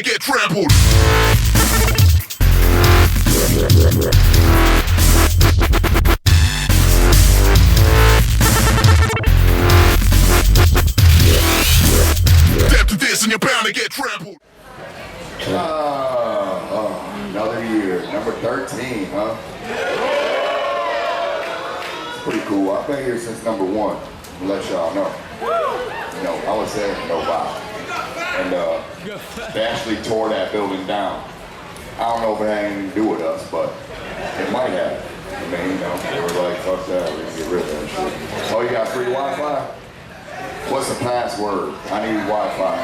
to get trampled. Step to this and you're bound to get trampled. Another year, number 13, huh? It's pretty cool. I've been here since number 1. To let y'all know. You know, I was there for no while. And they actually tore that building down. I don't know if it had anything to do with us, but it might have. I mean, you know, they were like, fuck that, we're gonna get rid of that shit. Oh, you got free Wi-Fi? What's the password? I need Wi-Fi.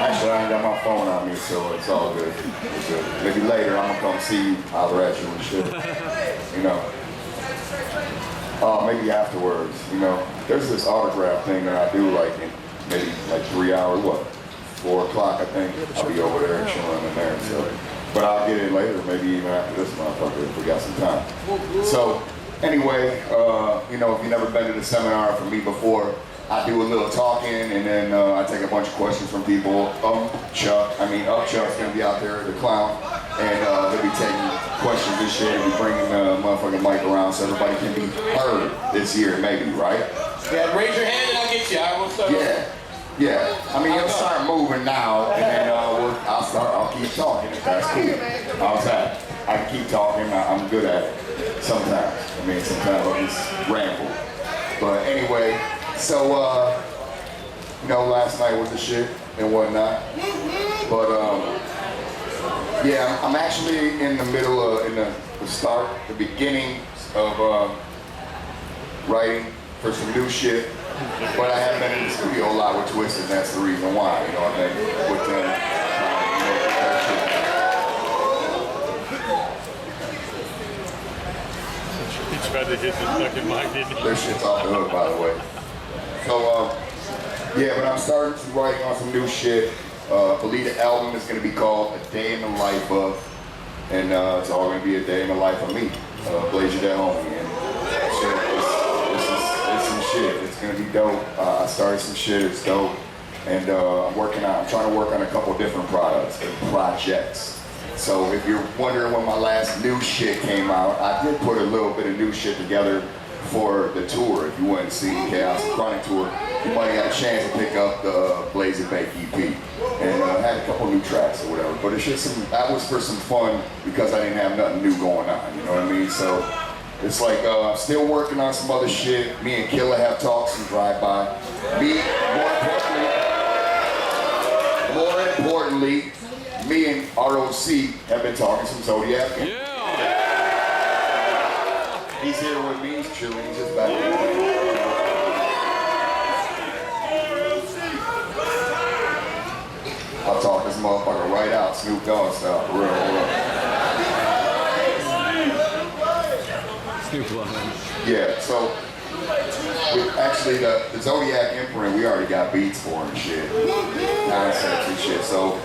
Actually, I ain't got my phone on me, so it's all good. It's good. Maybe later I'm gonna come see you, holler at you and shit. You know. Maybe afterwards, you know. There's this autograph thing that I do like in maybe like 3 hours, 4 o'clock I think. I'll be over there and chilling in there, so. But I'll get in later, maybe even after this motherfucker if we got some time. So, anyway, you know, if you've never been to the seminar from me before, I do a little talking and then I take a bunch of questions from people. Chuck's gonna be out there, the clown, and they'll be taking questions and shit and be bringing the motherfucking mic around so everybody can be heard this year, maybe, right? Yeah, raise your hand and I'll get you. I will start. Yeah. I mean, you'll start moving now, and then I'll keep talking if that's cool. How's that? I can keep talking. I'm good at it. Sometimes. I mean, sometimes I'll just ramble. But anyway, so you know, last night was the shit and whatnot. But yeah, I'm actually in the middle of the beginning of writing for some new shit. But I haven't been in the studio a lot with Twisted, and that's the reason why, you know what I mean? With them, He tried to hit the fucking mic, didn't he? This shit's off the hook, by the way. So, yeah, but I'm starting to write on some new shit. I believe the album is going to be called A Day in the Life of, and it's all going to be a day in the life of me, Blaze Your Dead Homie. And shit, it's some shit. It's going to be dope. I started some shit. It's dope. And I'm trying to work on a couple different projects. So if you're wondering when my last new shit came out, I did put a little bit of new shit together for the tour. If you went and see Chaos and Chronic tour, you might have had a chance to pick up the Blaze and Bake EP. And I had a couple new tracks or whatever. But it's just that was for some fun because I didn't have nothing new going on, you know what I mean? So it's like I'm still working on some other shit. Me and Killer have talked some drive-by. More importantly, me and ROC have been talking some Zodiac. Yeah. He's here with me, he's chilling, he's just back there. I'll talk this motherfucker right out, Snoop Dogg style, for real. Snoop Dogg. Yeah, so actually the Zodiac imprint, we already got beats for and shit. Nonsense and shit. So,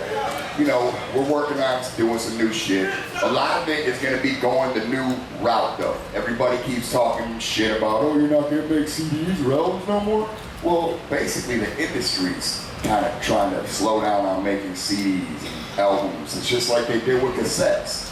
you know, we're working on doing some new shit. A lot of it is gonna be going the new route though. Everybody keeps talking shit about, oh, you're not gonna make CDs or albums no more? Well, basically the industry's kind of trying to slow down on making CDs and albums. It's just like they did with cassettes.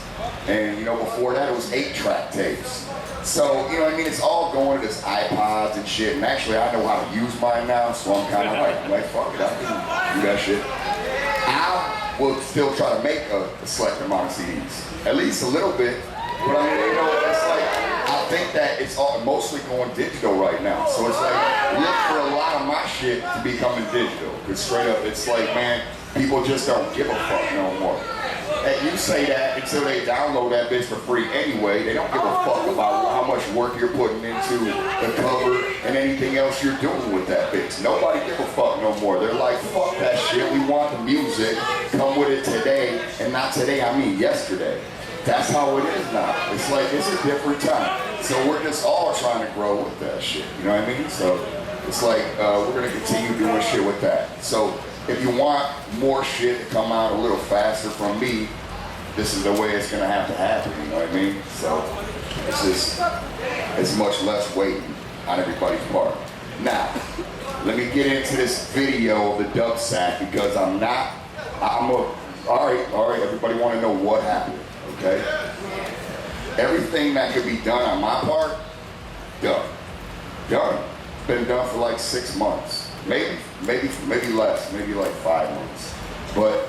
And you know, before that it was 8-track tapes. So, you know what I mean? It's all going to this iPods and shit. And actually, I know how to use mine now, so I'm kind of like, fuck it, I can do that shit. I will still try to make a select amount of CDs. At least a little bit. But I mean, you know, it's like, I think that it's all mostly going digital right now. So it's like, look for a lot of my shit to be coming digital. Because straight up, it's like, man, people just don't give a fuck no more. And you say that until they download that bitch for free anyway. They don't give a fuck about how much work you're putting into the cover and anything else you're doing with that bitch. Nobody give a fuck no more. They're like, fuck that shit. We want the music. Come with it today. And not today, I mean yesterday. That's how it is now. It's like, it's a different time. So we're just all trying to grow with that shit. You know what I mean? So it's like, we're going to continue doing shit with that. So if you want more shit to come out a little faster from me, this is the way it's gonna have to happen, you know what I mean? So it's just, it's much less waiting on everybody's part. Now, let me get into this video of the dub sack because I'm All right, everybody want to know what happened, okay? Everything that could be done on my part, done. Been done for like 6 months, maybe less, maybe like 5 months. But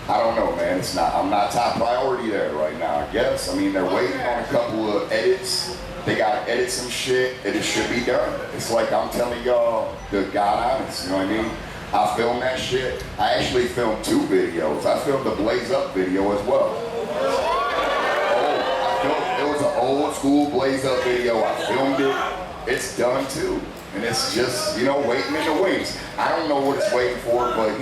I don't know, man. I'm not top priority there right now, I guess. I mean, they're waiting on a couple of edits. They gotta edit some shit, and it should be done. It's like I'm telling y'all the God honest, you know what I mean? I filmed that shit. I actually filmed 2 videos. I filmed the Blaze Up video as well. It was an old school Blaze Up video. I filmed it. It's done too. And it's just, waiting in the wings. I don't know what it's waiting for, but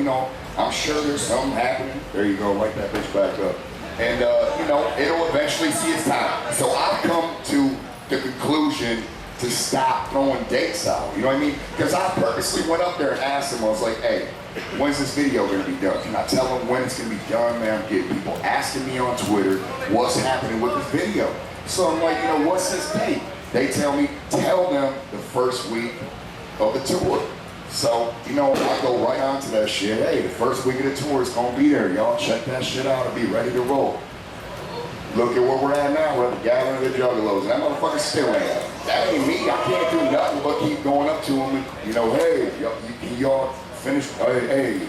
I'm sure there's something happening. There you go, light that bitch back up. And it'll eventually see its time. So I've come to the conclusion to stop throwing dates out, you know what I mean? Because I purposely went up there and asked them, I was like, hey, when's this video gonna be done? Can I tell them when it's gonna be done, man? I'm getting people asking me on Twitter, what's happening with this video? So I'm like, what's this date? They tell me, tell them the first week of the tour. So, I go right on to that shit. Hey, the first week of the tour is gonna be there. Y'all check that shit out and be ready to roll. Look at where we're at now. We're at the gathering of the Juggalos, and that motherfucker's still ain't. That ain't me. I can't do nothing but keep going up to him and, hey, y'all finish, hey.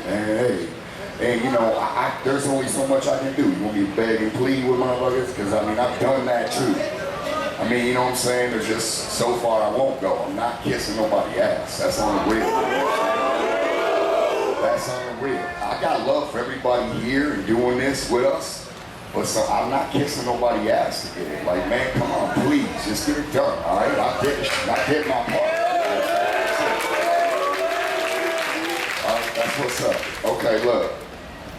And, there's only so much I can do. You want me to beg and plead with motherfuckers? Because, I've done that too. You know what I'm saying? There's just, so far I won't go. I'm not kissing nobody's ass. That's on the real. That's on the real. I got love for everybody here and doing this with us. But I'm not kissing nobody's ass to get it. Like, man, come on, please, just get it done, all right? I did my part. All right, that's what's up. Okay, look,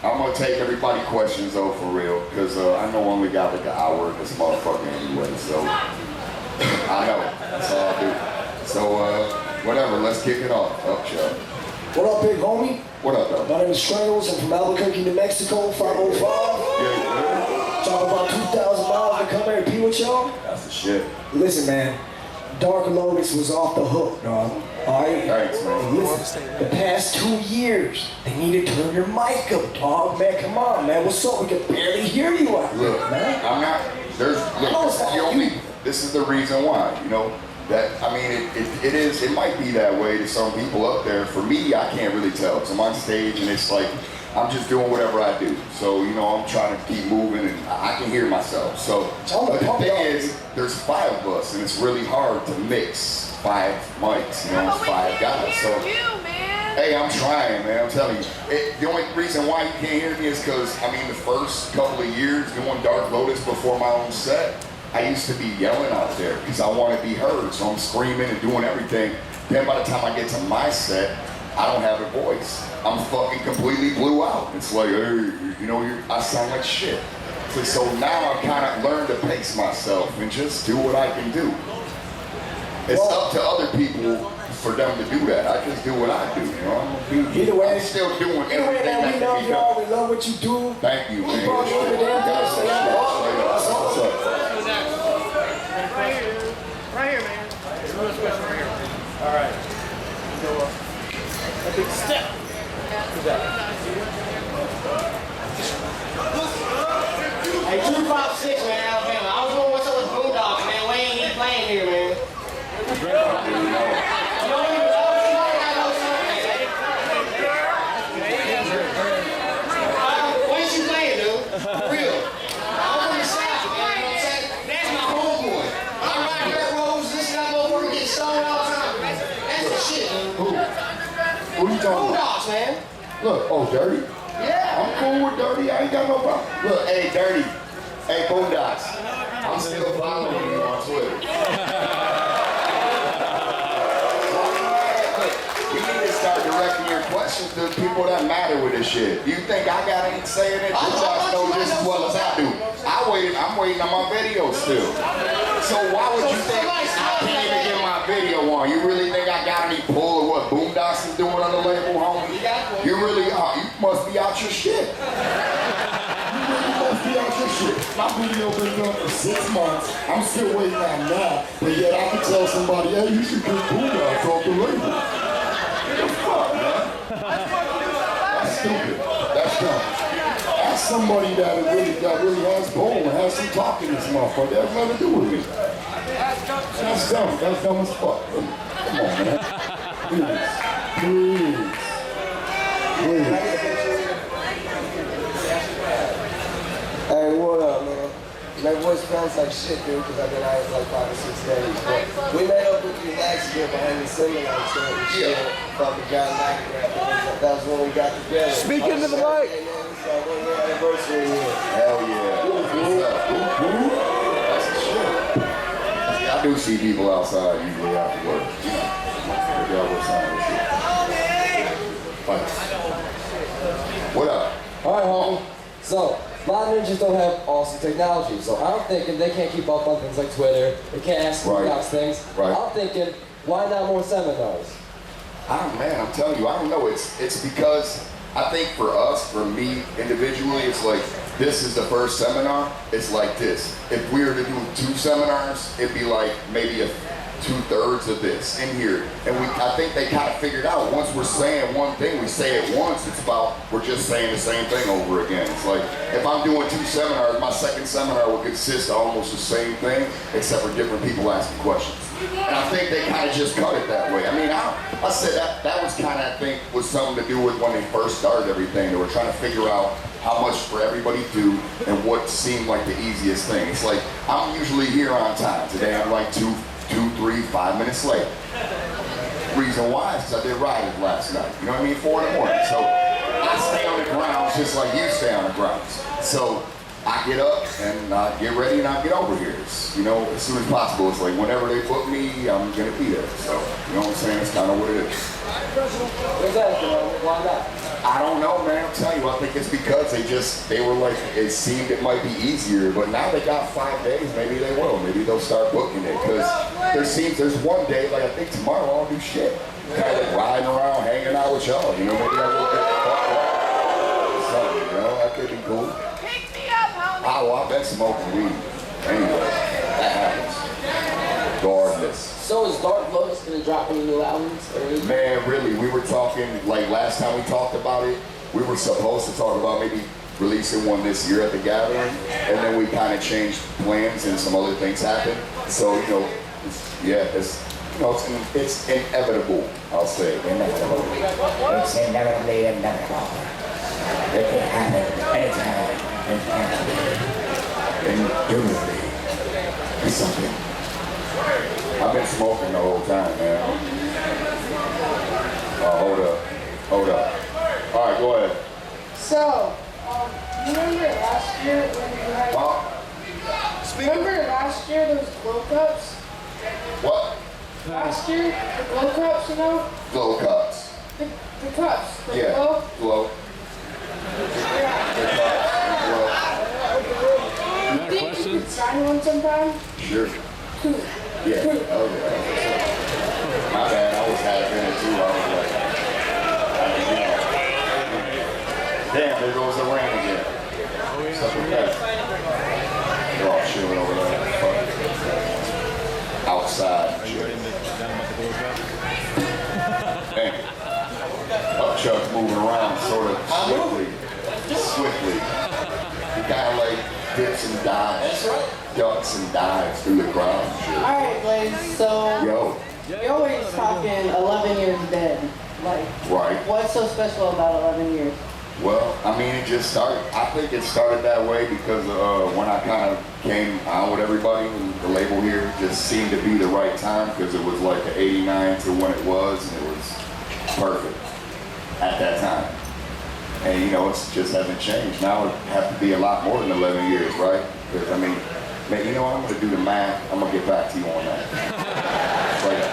I'm gonna take everybody's questions though for real, because I know I only got like an hour in this motherfucker anyway, so I know, that's all I do. So, whatever, let's kick it off. Up, Chuck. What up, big homie? What up, though? My name is Juggalos. I'm from Albuquerque, New Mexico, 505. Yeah. Talking about 2,000 miles to come here and be with y'all. That's the shit. Listen, man. Dark Lotus was off the hook, dog. Alright? Thanks, man. And listen, the past 2 years, they need to turn your mic up, dog. Man, come on, man. What's up? We can barely hear you out there, look, man. I'm not, this is the reason why, it might be that way to some people up there. For me, I can't really tell, because I'm on stage and it's like, I'm just doing whatever I do. So, I'm trying to keep moving and I can hear myself. So, but the thing is, there's 5 of us and it's really hard to mix 5 mics, it's 5 guys. So, hey, I'm trying, man, I'm telling you. The only reason why you can't hear me is because, the first couple of years doing Dark Lotus before my own set, I used to be yelling out there because I want to be heard. So I'm screaming and doing everything. Then by the time I get to my set, I don't have a voice. I'm fucking completely blew out. It's like, hey, I sound like shit. So now I've kind of learned to pace myself and just do what I can do. It's up to other people for them to do that. I just do what I do, Either way, I'm still doing everything man, that we can love be y'all. done. We love what you do. Thank you, man. brought you over there. That's what's up. Right here, man. First question right here. All right. Go up. A big step. Who's that? Hey, 256, man, Alabama. I was going what's up with Bulldogs, man. Why ain't he playing here, man? You don't even know. When's you playing, dude? For real. I'm from the South, man. You know what I'm saying? That's my homeboy. I ride dirt roads, this guy over and get stoned all the time. That's the shit, dude. Who you talking about? Bulldogs, man. Look, Dirty? Yeah. I'm cool with Dirty. I ain't got no problem. Look, hey, Dirty. Hey, Boondocks. I'm still following you on Twitter. We need to start directing your questions to people that matter with this shit. You think I got anything to say in it? You guys know just as well as I do. I'm waiting on my video still. So why would you think I can't even get my video on? You really think I got any pull of what Boondocks is doing on the label, homie? You really you must be out your shit. You really must be out your shit. My video been done for 6 months. I'm still waiting on that. But yet I can tell somebody, hey, you should get Boondocks off the label. What the fuck, man? That's stupid. That's dumb. somebody that really has bone and has some talk in this motherfucker. That has nothing to do with me. That's dumb. That's dumb as fuck. Come on, man. Please. Hey, what up, man? My voice sounds like shit, dude, because I've been out for like 5 or 6 days. But we met up with you last year behind the seminar and shit. Fucking John McEnroe. That was when we got together. Speak into the mic. So we're on the anniversary here. Hell yeah. That's the shit. I do see people outside usually after work. Y'all go sign this shit. What up? Alright, homie. So, a lot of ninjas don't have awesome technology, so I'm thinking they can't keep up on things like Twitter, they can't ask about things. Right. I'm thinking, why not more seminars? Man, I'm telling you, I don't know. It's because I think for us, for me individually, it's like this is the first seminar. It's like this. If we were to do 2 seminars, it'd be like maybe 2/3 of this in here. And I think they kind of figured out once we're saying one thing, we say it once, it's about we're just saying the same thing over again. It's like if I'm doing 2 seminars, my second seminar will consist of almost the same thing, except for different people asking questions. And I think they kind of just cut it that way. I mean, I said that was kind of, I think, was something to do with when they first started everything. They were trying to figure out how much for everybody to do and what seemed like the easiest thing. It's like, I'm usually here on time. Today I'm like 2, 3, 5 minutes late. Reason why is because I did riding last night. You know what I mean? 4 in the morning. So I stay on the grounds just like you stay on the grounds. So I get up and I get ready and I get over here. You know, as soon as possible. It's like whenever they book me, I'm gonna be there. So you know what I'm saying? It's kind of what it is. Exactly, why not? I don't know, man. I'll tell you. I think it's because they were like, it seemed it might be easier, but now they got 5 days. Maybe they will. Maybe they'll start booking it because there's one day, like I think tomorrow I'll do shit. Kind of like riding around, hanging out with y'all. You know, maybe I will get fucked up. Something, you know, that could be cool. Oh, I've been smoking weed. Anyway, that happens. Regardless. So is Lotus gonna drop any new albums? Man, really, we were talking, like last time we talked about it, we were supposed to talk about maybe releasing one this year at the gathering, and then we kind of changed plans and some other things happened. So, you know, it's inevitable, I'll say. Inevitable. It's inevitably inevitable. It can happen anytime. Indubitably. It's something. I've been smoking the whole time, man. Oh, hold up. All right, go ahead. So, you remember last year when you had... Remember last year those glow cups? What? Last year, the glow cups, you know? Glow cups. The cups. The Yeah, glow. glow. Yeah. The cups, glow. You think you could sign one sometime? Sure. Cool. Yeah. Oh, yeah. My bad. I was half in it too. I was like, damn, there goes the rain again. Stuff like that. They're all chilling over there. Outside. Damn. Upchuck's moving around sort of swiftly. He kind of like dips and dives, ducks and dives through the ground. Alright, Blaze, so Yo. you're always talking 11 years dead. Like, Right. what's so special about 11 years? Well, I mean, it just started. I think it started that way because when I kind of came out with everybody, the label here just seemed to be the right time because it was like an 89 to when it was, and it was perfect at that time. And you know, it just hasn't changed. Now it has to be a lot more than 11 years, right? Because I mean, man, you know what? I'm gonna do the math. I'm gonna get back to you on that. Like,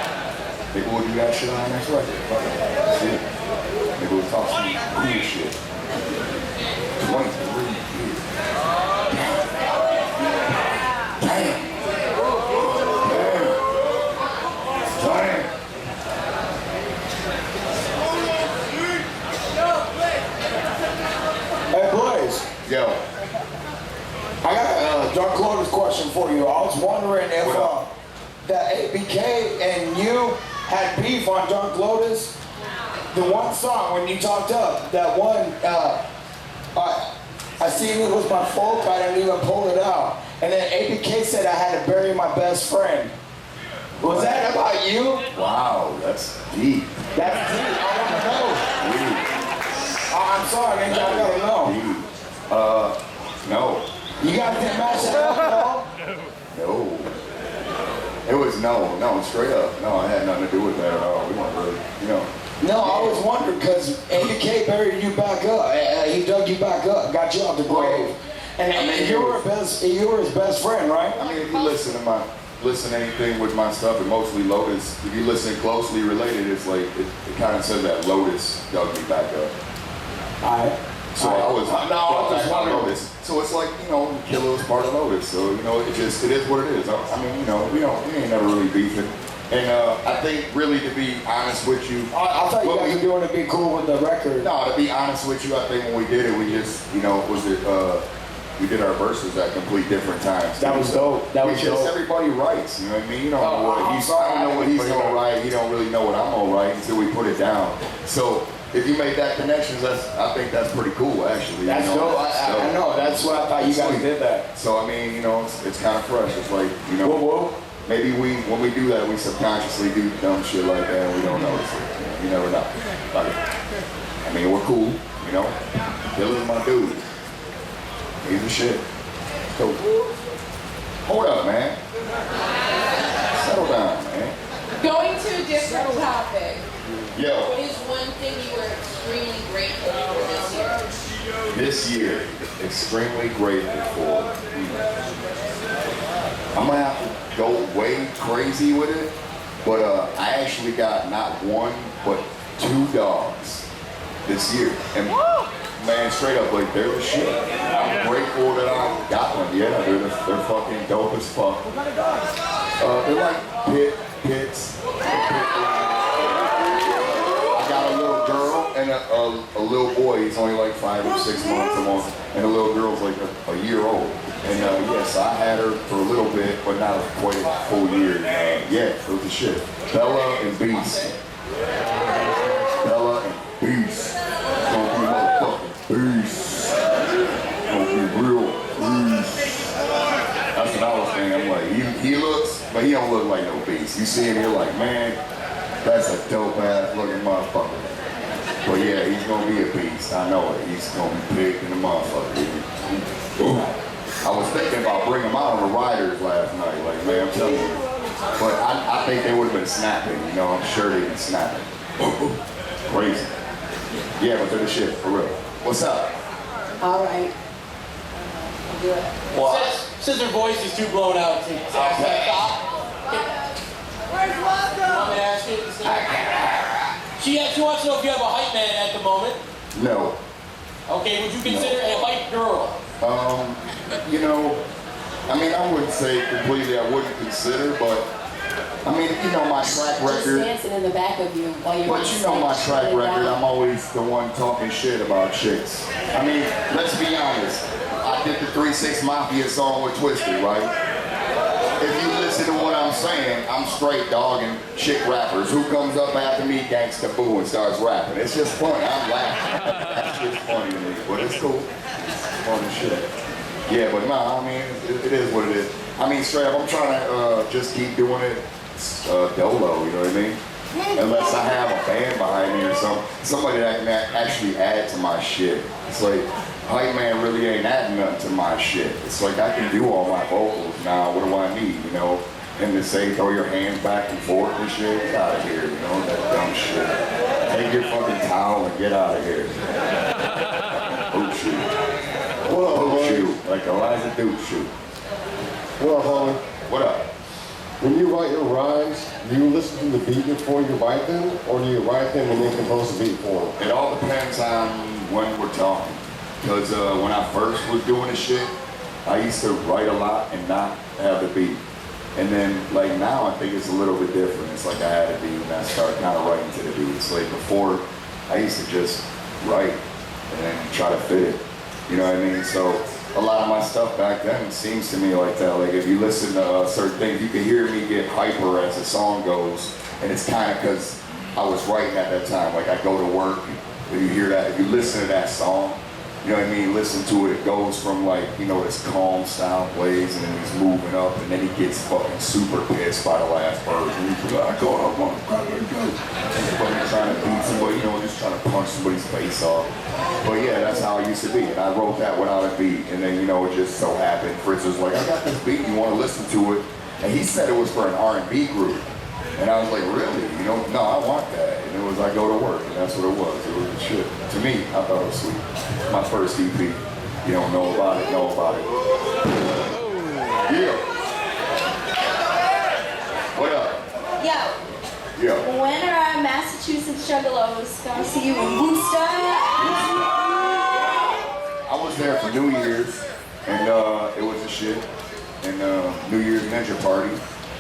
maybe we'll do that shit on our next record. Fuck it. See? Maybe we'll talk some cool shit. 23 years. Damn. Hey, Blaze. Yo. I got a John Lotus question for you. I was wondering if that ABK and you had beef on John Lotus. The one song when you talked up, that one, I I seen it was my fault. I didn't even pull it out. And then APK said I had to bury my best friend. Was that about you? Wow, that's deep. That's deep. I want to know. Deep. I'm sorry, man. Y'all gotta know. Deep. No. You guys didn't match that up at all? No. It was no, straight up. No, it had nothing to do with that at all. We weren't really, you know. No, I was wondering because APK buried you back up. He dug you back up, got you out the grave. And you were his best friend, right? I mean, if you listen to anything with my stuff, and mostly Lotus, if you listen closely related, it's like, it kind of says that Lotus dug me back up. Alright. So I was just wondering. Lotus. So it's like, you know, Killer was part of Lotus. So, you know, it is what it is. I mean, you know, we ain't never really beefing. And I think really to be honest with you. I thought you guys were doing to be cool with the record. No, to be honest with you, I think when we did it, we just, you know, we did our verses at complete different times. That was dope. That was dope. Everybody writes, you know what I mean? You don't know what I don't know what he's gonna write. He don't really know what I'm gonna write until we put it down. So if you made that connections, I think that's pretty cool, actually. That's dope. I know. That's why I thought you guys did that. So I mean, you know, it's kind of fresh. It's like, you know, maybe when we do that, we subconsciously do dumb shit like that, and we don't notice it. You never know. Like, I mean, we're cool, you know. Killer's my dude. He's the shit. So, hold up, man. Settle down, man. Going to a different topic. Yo. What is one thing you were extremely grateful for this year? This year, extremely grateful for. I'm gonna have to go way crazy with it, but I actually got not one, but 2 dogs this year. And man, straight up, like, they're the shit. I'm grateful that I got one. Yeah, they're fucking dope as fuck. They're like pits. I got a little girl and a little boy. He's only like 5 or 6 months almost, and the little girl's like a year old. And yes, I had her for a little bit, but not quite a full year. Yeah, it was the shit. Bella and Beast. Bella and Beast. Gonna be motherfucking Beast. Gonna be real Beast. That's what I was thinking. I'm like, he looks, but he don't look like no beast. You see him, you're like, man, that's a dope ass looking motherfucker. But yeah, he's gonna be a beast. I know it. He's gonna be big in the motherfucker. I was thinking about bringing him out on the riders last night. Like, man, I'm telling you. But I think they would have been snapping. You know, I'm sure they've been snapping. Crazy. Yeah, but they're the shit, for real. What's up? All right. I'll do it. What? Since her voice is too blown out to ask that stop. Where's Waldo? Want me to ask you? She wants to know if you have a hype man at the moment. No. Okay, would you consider a hype girl? You know, I mean, I wouldn't say completely I wouldn't consider, but I mean, you know my track record. Just dancing in the back of you while you're. But you know my track record. I'm always the one talking shit about chicks. I mean, let's be honest. I did the 3-6 Mafia song with Twisted, right? If you listen to what I'm saying, I'm straight dogging chick rappers. Who comes up after me, Gangsta Boo, and starts rapping? It's just funny. I'm laughing. That's just funny to me, but it's cool. It's funny shit. Yeah, but nah, I mean, it is what it is. I mean, straight up, I'm trying to just keep doing it dolo, you know what I mean? Unless I have a band behind me or somebody that can actually add to my shit. It's like, hype man really ain't adding nothing to my shit. It's like I can do all my vocals now. What do I need, you know? And to say throw your hands back and forth and shit, get out of here, you know, that dumb shit. Take your fucking towel and get out of here. Boot shoot. Boot shoot, like Eliza Duke shoot. What up, homie? What up? When you write your rhymes, do you listen to the beat before you write them, or do you write them and then compose the beat for them? It all depends on when we're talking. Because when I first was doing this shit, I used to write a lot and not have the beat. And then, like now, I think it's a little bit different. It's like I had a beat and I started kind of writing to the beat. It's like before, I used to just write and then try to fit it. You know what I mean? So a lot of my stuff back then seems to me like that. Like if you listen to certain things, you can hear me get hyper as the song goes. And it's kind of because I was writing at that time. Like I go to work, if you hear that, if you listen to that song, You know what I mean? Listen to it. It goes from like, you know, this calm style plays, and then he's moving up, and then he gets fucking super pissed by the last verse. And he's like, I go up, I'm fucking trying to beat somebody, you know, just trying to punch somebody's face off. But yeah, that's how it used to be. And I wrote that without a beat. And then, you know, it just so happened, Fritz was like, I got this beat, you want to listen to it? And he said it was for an R&B group. And I was like, really? You know, no, I want that. And it was, I go to work, and that's what it was. It was the shit. To me, I thought it was sweet. My first EP. You don't know about it, know about it. Yeah. What up? Yo. Yo. When are Massachusetts Juggalos gonna see you in Worcester? I was there for New Year's, and it was a shit. And New Year's Ninja Party.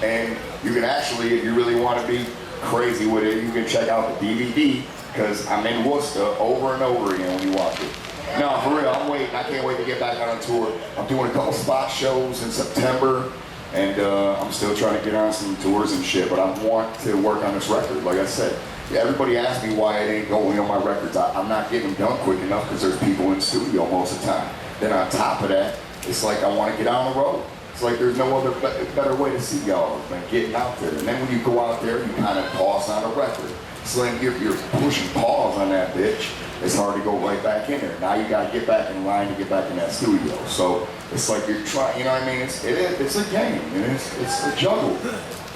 And you can actually, if you really want to be crazy with it, you can check out the DVD, because I'm in Worcester over and over again when you watch it. No, for real, I'm waiting. I can't wait to get back on tour. I'm doing a couple spot shows in September, and I'm still trying to get on some tours and shit, but I want to work on this record, like I said. Yeah, everybody asks me why it ain't going on my records. I'm not getting them done quick enough because there's people in the studio most of the time. Then on top of that, it's like I want to get on the road. It's like there's no other better way to see y'all than getting out there. And then when you go out there, you kind of pause on a record. So then you're pushing pause on that bitch. It's hard to go right back in there. Now you got to get back in line to get back in that studio. So it's like you're trying, you know what I mean? It's a game, and it's a juggle.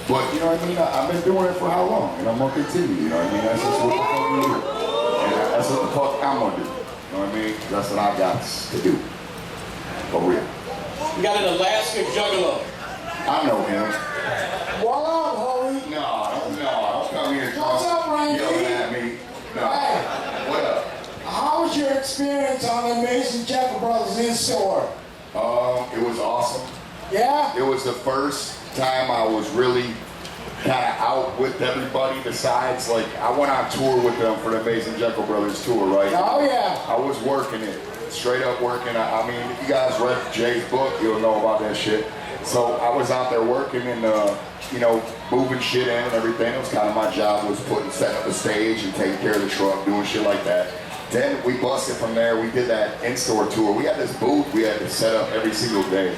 But you know what I mean? I've been doing it for how long? And I'm going to continue, you know what I mean? That's just what the fuck we do. And that's what the fuck I'm going to do. You know what I mean? That's what I got to do. For real. We got an Alaska Juggalo. I know him. What up, homie? No, don't come here What's up, Randy? yelling at me. No. Hey. What up? How was your experience on the Amazing Jekyll Brothers in-store? It was awesome. Yeah? It was the first time I was really kind of out with everybody besides, like, I went on tour with them for the Amazing Jekyll Brothers tour, right? Oh, yeah. I was working it. Straight up working. I mean, if you guys read Jay's book, you'll know about that shit. So I was out there working and, you know, moving shit in and everything. It was kind of my job, was setting up the stage and taking care of the truck, doing shit like that. Then we busted from there. We did that in-store tour. We had this booth we had to set up every single day.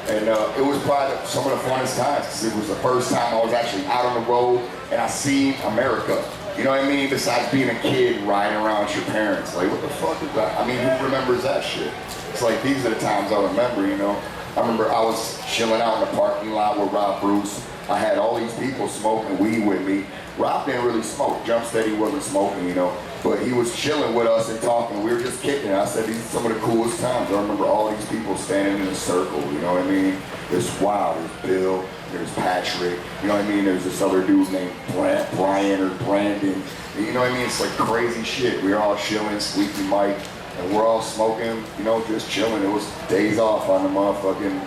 And it was probably some of the funnest times because it was the first time I was actually out on the road and I seen America. You know what I mean? Besides being a kid riding around with your parents. Like, what the fuck is that? I mean, who remembers that shit? It's like, these are the times I remember, you know? I remember I was chilling out in the parking lot with Rob Bruce. I had all these people smoking weed with me. Rob didn't really smoke. Jump Steady wasn't smoking, you know? But he was chilling with us and talking. We were just kicking it. I said, these are some of the coolest times. I remember all these people standing in a circle, you know what I mean? It's wild. There's Bill. There's Patrick, you know what I mean? There's this other dude named Brian or Brandon. You know what I mean? It's like crazy shit. We were all chilling, Squeaky Mike, and we're all smoking, you know, just chilling. It was days off on the motherfucking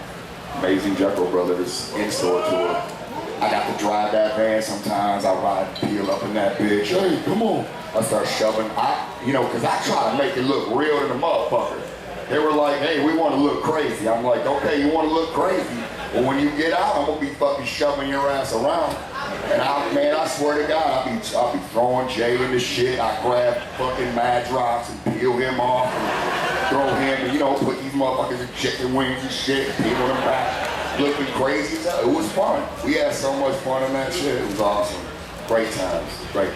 Amazing Jekyll Brothers in-store tour. I got to drive that van sometimes. I ride Peel up in that bitch. Hey, come on. I start shoving. You know, because I try to make it look real to the motherfucker. They were like, hey, we want to look crazy. I'm like, okay, you want to look crazy? Well, when you get out, I'm gonna be fucking shoving your ass around. And I swear to God, I'll be throwing Jay into shit. I grab fucking Mad Drops and peel him off and throw him, and, you know, put these motherfuckers in chicken wings and shit, and peel them back, looking crazy. It was fun. We had so much fun on that shit. It was awesome. Great times. Great.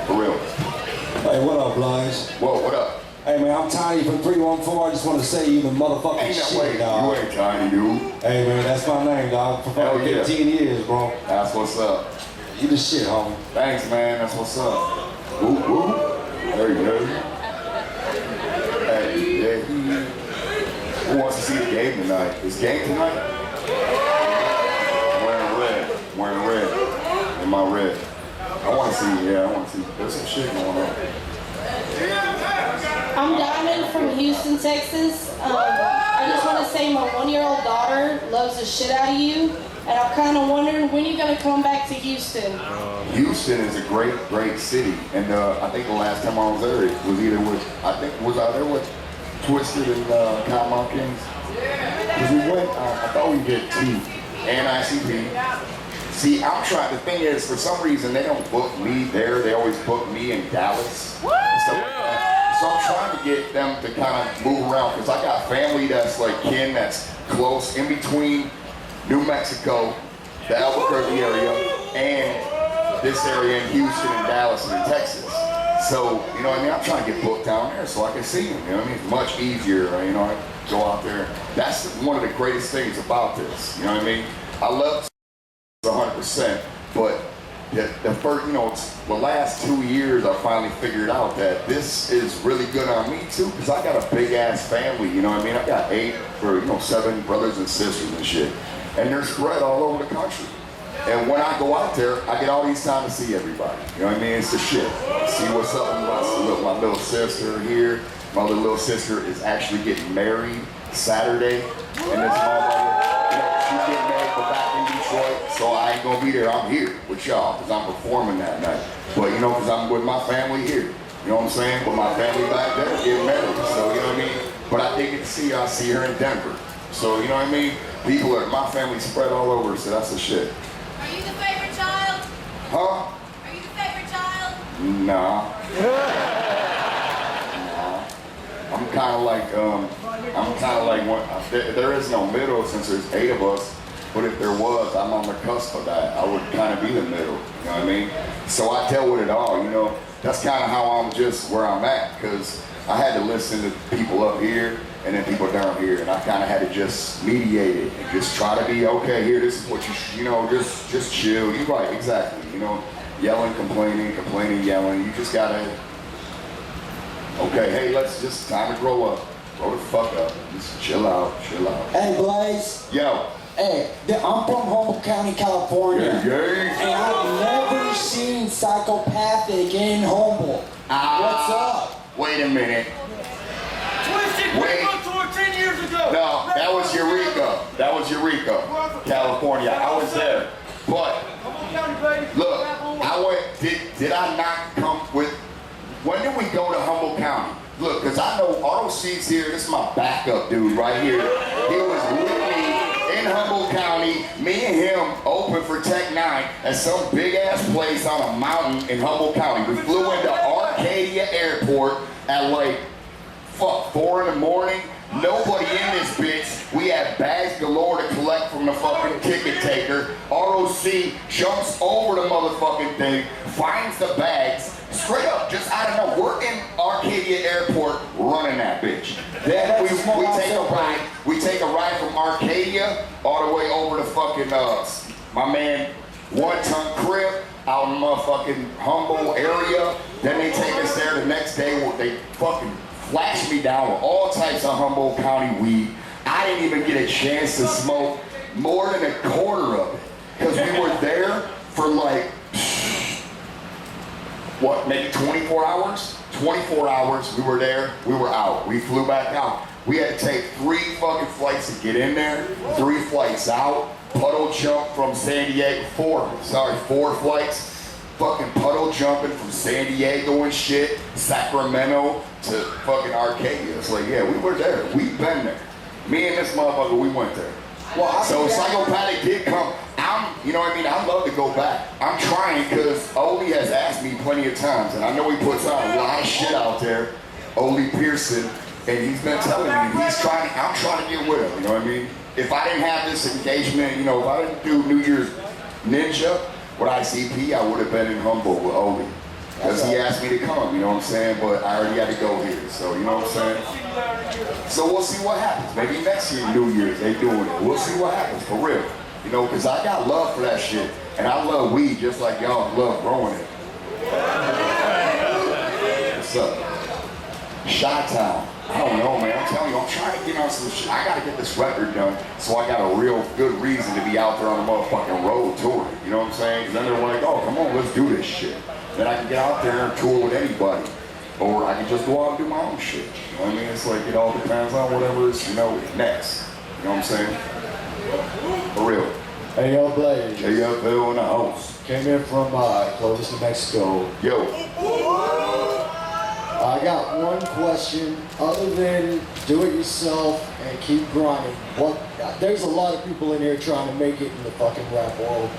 For real. Hey, what up, Blige? Whoa, what up? Hey, man, I'm Tiny from 314. I just want to say you the motherfucking Ain't no shit, way. dog. You ain't Tiny, dude. Hey, man, that's my name, dog. For Hell fucking yeah. 15 years, bro. That's what's up. You the shit, homie. Thanks, man. That's what's up. Woo, woo. There you go. Hey, yeah. Who wants to see the game tonight? Is game tonight? Wearing red. In my red. I want to see, there's some shit going on. I'm Diamond from Houston, Texas. I just want to say my 1-year-old daughter loves the shit out of you, and I'm kind of wondering when you're going to come back to Houston. Houston is a great city, and I think the last time I was there, it was either with, was I there with Twisted and Cottonmouth Kings? Because we went, I thought we did 2, and ICP. See, the thing is, for some reason, they don't book me there. They always book me in Dallas. And stuff like that. So I'm trying to get them to kind of move around because I got family that's like kin that's close in between New Mexico, the Albuquerque area, and this area in Houston and Dallas and in Texas. So, you know what I mean? I'm trying to get booked down there so I can see them, you know what I mean? It's much easier, you know, I go out there. That's one of the greatest things about this, you know what I mean? I love 100%, but the first, you know, it's the last 2 years I finally figured out that this is really good on me too, because I got a big ass family, you know what I mean? I got 7 brothers and sisters and shit, and they're spread all over the country. And when I go out there, I get all these time to see everybody. You know what I mean? It's the shit. See what's up with my little sister here. My little sister is actually getting married Saturday. And this motherfucker, you know, she's getting married back in Detroit. So I ain't gonna be there. I'm here with y'all because I'm performing that night. But you know, because I'm with my family here. You know what I'm saying? With my family back there getting married. So you know what I mean? But I did get to see her. I see her in Denver. So you know what I mean? People are, my family spread all over, so that's the shit. Are you the favorite child? Huh? Are you the favorite child? Nah. Nah. I'm kind of like one. There is no middle since there's 8 of us. But if there was, I'm on the cusp of that. I would kind of be the middle. You know what I mean? So I dealt with it all. You know, that's kind of how I'm just where I'm at, because I had to listen to people up here and then people down here, and I kind of had to just mediate it and just try to be, okay, here, this is what you know, just chill. You're right, exactly. You know, yelling, complaining, yelling. You just gotta, okay, hey, let's just time to grow up. Grow the fuck up. Just chill out. Hey, Blaze. Yo. Hey, I'm from Humboldt County, California. Yeah. And I've never seen Psychopathic in Humboldt. What's up? Wait a minute. Wait. 10 years ago. No, that was Eureka, California. I was there. But look, I went. Did I not come with? When did we go to Humboldt County? Look, because I know ROC's here. This is my backup dude right here. He was with me in Humboldt County. Me and him opened for Tech 9 at some big ass place on a mountain in Humboldt County. We flew into Arcadia Airport at like 4 in the morning. Nobody in this bitch. We had bags galore to collect from the fucking ticket taker. ROC jumps over the motherfucking thing, finds the bags, straight up, just out of nowhere. We're in Arcadia Airport running that bitch. Then we take a ride. We take a ride from Arcadia all the way over to fucking my man 1 Ton Crib out in motherfucking Humboldt area. Then they take us there the next day where they fucking flashed me down with all types of Humboldt County weed. I didn't even get a chance to smoke more than a quarter of it. Because we were there for like, what, maybe 24 hours? 24 hours, we were there, we were out. We flew back out. We had to take 3 fucking flights to get in there, 3 flights out, puddle jump from San Diego, 4 flights. Fucking puddle jumping from San Diego and shit, Sacramento to fucking Arcadia. It's like, yeah, we were there. We've been there. Me and this motherfucker, we went there. Well, so Psychopathic did come. You know what I mean? I'd love to go back. I'm trying because Oli has asked me plenty of times, and I know he puts on a lot of shit out there, Oli Pearson, and he's been telling me I'm trying to get with him, you know what I mean? If I didn't have this engagement, you know, if I didn't do New Year's Ninja, with ICP, I would have been in Humboldt with Oli. Because he asked me to come, you know what I'm saying? But I already had to go here, so you know what I'm saying? So we'll see what happens. Maybe next year, New Year's, they doing it. We'll see what happens, for real. You know, because I got love for that shit. And I love weed just like y'all love growing it. What's up? Chi-Town. I don't know, man. I'm telling you, I'm trying to get on some shit. I gotta get this record done, so I got a real good reason to be out there on the motherfucking road touring. You know what I'm saying? Because then they're like, oh, come on, let's do this shit. Then I can get out there and tour with anybody. Or I can just go out and do my own shit. You know what I mean? It's like, it all depends on whatever is, you know, next. You know what I'm saying? For real. Hey, yo, Blaze. Hey, yo, Bill in the house. Came in from Lotus, New Mexico. Yo. I got one question. Other than do it yourself and keep grinding, there's a lot of people in here trying to make it in the fucking rap world.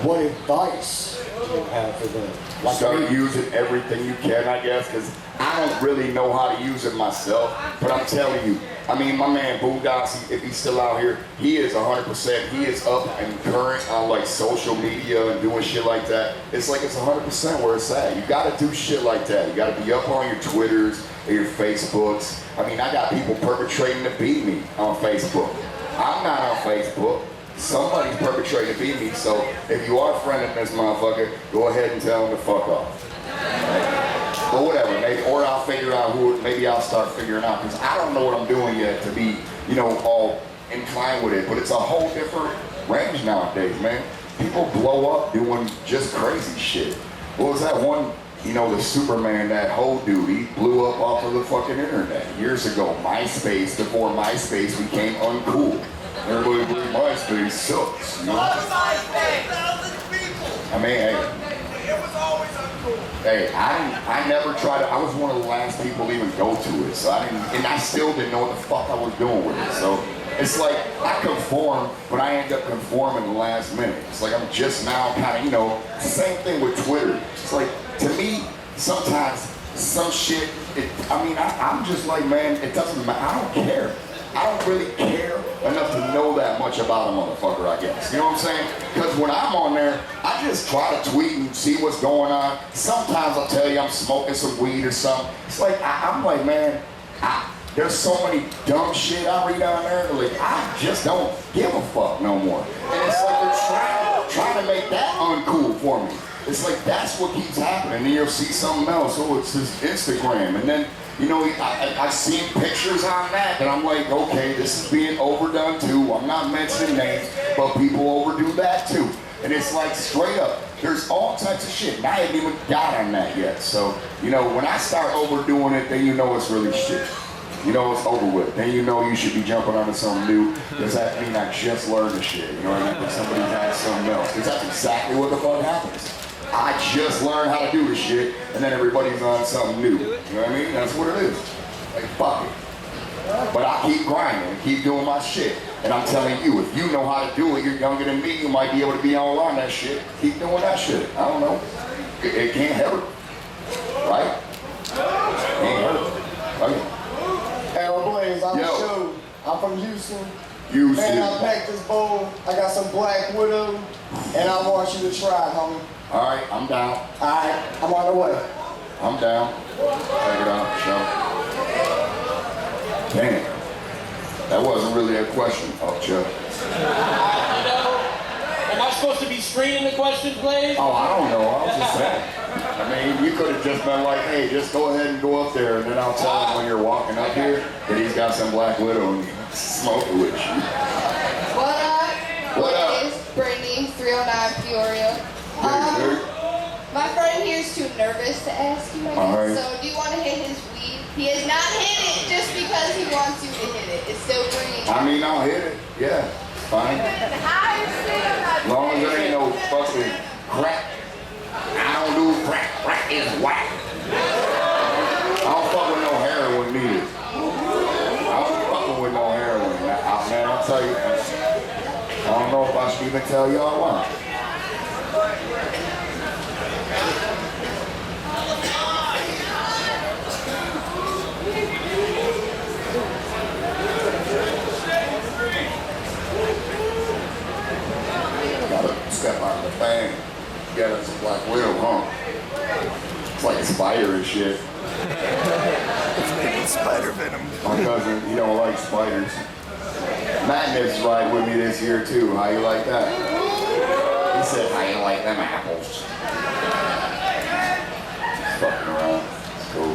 What advice do you have for them? Start using everything you can, I guess, because I I don't really know how to use it myself, but I'm telling you, I mean, my man Bugatti, if he's still out here, he is 100%. He is up and current on like social media and doing shit like that. It's like it's 100% where it's at. You gotta do shit like that. You gotta be up on your Twitters or your Facebooks. I mean, I got people perpetrating to beat me on Facebook. I'm not on Facebook. Somebody's perpetrating to beat me. So if you are friending this motherfucker, go ahead and tell him to fuck off. But whatever, maybe, or I'll figure out who, maybe I'll start figuring out, because I don't know what I'm doing yet to be, you know, all inclined with it, but it's a whole different range nowadays, man. People blow up doing just crazy shit. What was that one, you know, the Superman, that whole dude, he blew up off of the fucking internet years ago. MySpace, before MySpace became uncool. Everybody believed MySpace sucks, you know? I mean, hey. It was always uncool. Hey, I never tried to, I was one of the last people to even go to it, so I still didn't know what the fuck I was doing with it, so it's like, I conform, but I end up conforming the last minute. It's like I'm just now kind of, you know, same thing with Twitter. It's like, to me, sometimes, some shit, I'm just like, man, it doesn't matter, I don't care. I don't really care enough to know that much about a motherfucker, I guess. You know what I'm saying? Because when I'm on there, I just try to tweet and see what's going on. Sometimes I'll tell you I'm smoking some weed or something. It's like, I'm like, man, there's so many dumb shit I read on there. Like, I just don't give a fuck no more. And it's like they're trying to make that uncool for me. It's like, that's what keeps happening. And then you'll see something else. Oh, it's his Instagram. And then, you know, I've seen pictures on that, and I'm like, okay, this is being overdone too. I'm not mentioning names, but people overdo that too. And it's like, straight up, there's all types of shit. And I haven't even got on that yet. So, you know, when I start overdoing it, then you know it's really shit. You know it's over with. Then you know you should be jumping onto something new. Does that mean I just learned the shit? You know what I mean? But somebody has something else. Because that's exactly what the fuck happens. I just learned how to do this shit, and then everybody's on something new. You know what I mean? That's what it is. Like, fuck it. But I keep grinding and keep doing my shit. And I'm telling you, if you know how to do it, you're younger than me, you might be able to be all on that shit. Keep doing that shit. I don't know. It can't hurt. Right? It can't hurt. Right? Hey, Blaze, I'm Shu. I'm from Houston. Houston. Man, I packed this bowl. I got some Black Widow, and I want you to try it, homie. All right, I'm down. All right, I'm on the way. I'm down. Check it out, show. Damn. That wasn't really a question, Chuck. You know, am I supposed to be screening the questions, Blaze? Oh, I don't know. I was just saying. I mean, you could have just been like, hey, just go ahead and go up there, and then I'll tell him when you're walking up here that he's got some Black Widow and smoke it with you. What up? What up? Is Brittany, 309 Peoria. My friend here is too nervous to ask you, I guess. Right. So do you want to hit his weed? He has not hit it just because he wants you to hit it. It's still green. I mean, I'll hit it. Yeah, fine. As long as there ain't no fucking crack. I don't do crack. Crack is whack. I don't fuck with no heroin neither. I don't fucking with no heroin. Man, I'll tell you. I don't know if I should even tell y'all why. Gotta step out of the thing. Yeah, that's a Black Widow, huh? It's like a spider and shit. It's spider venom. My cousin, he don't like spiders. Magnet's right with me this year too. How you like that? He said, how you like them apples? Fucking around. It's cool.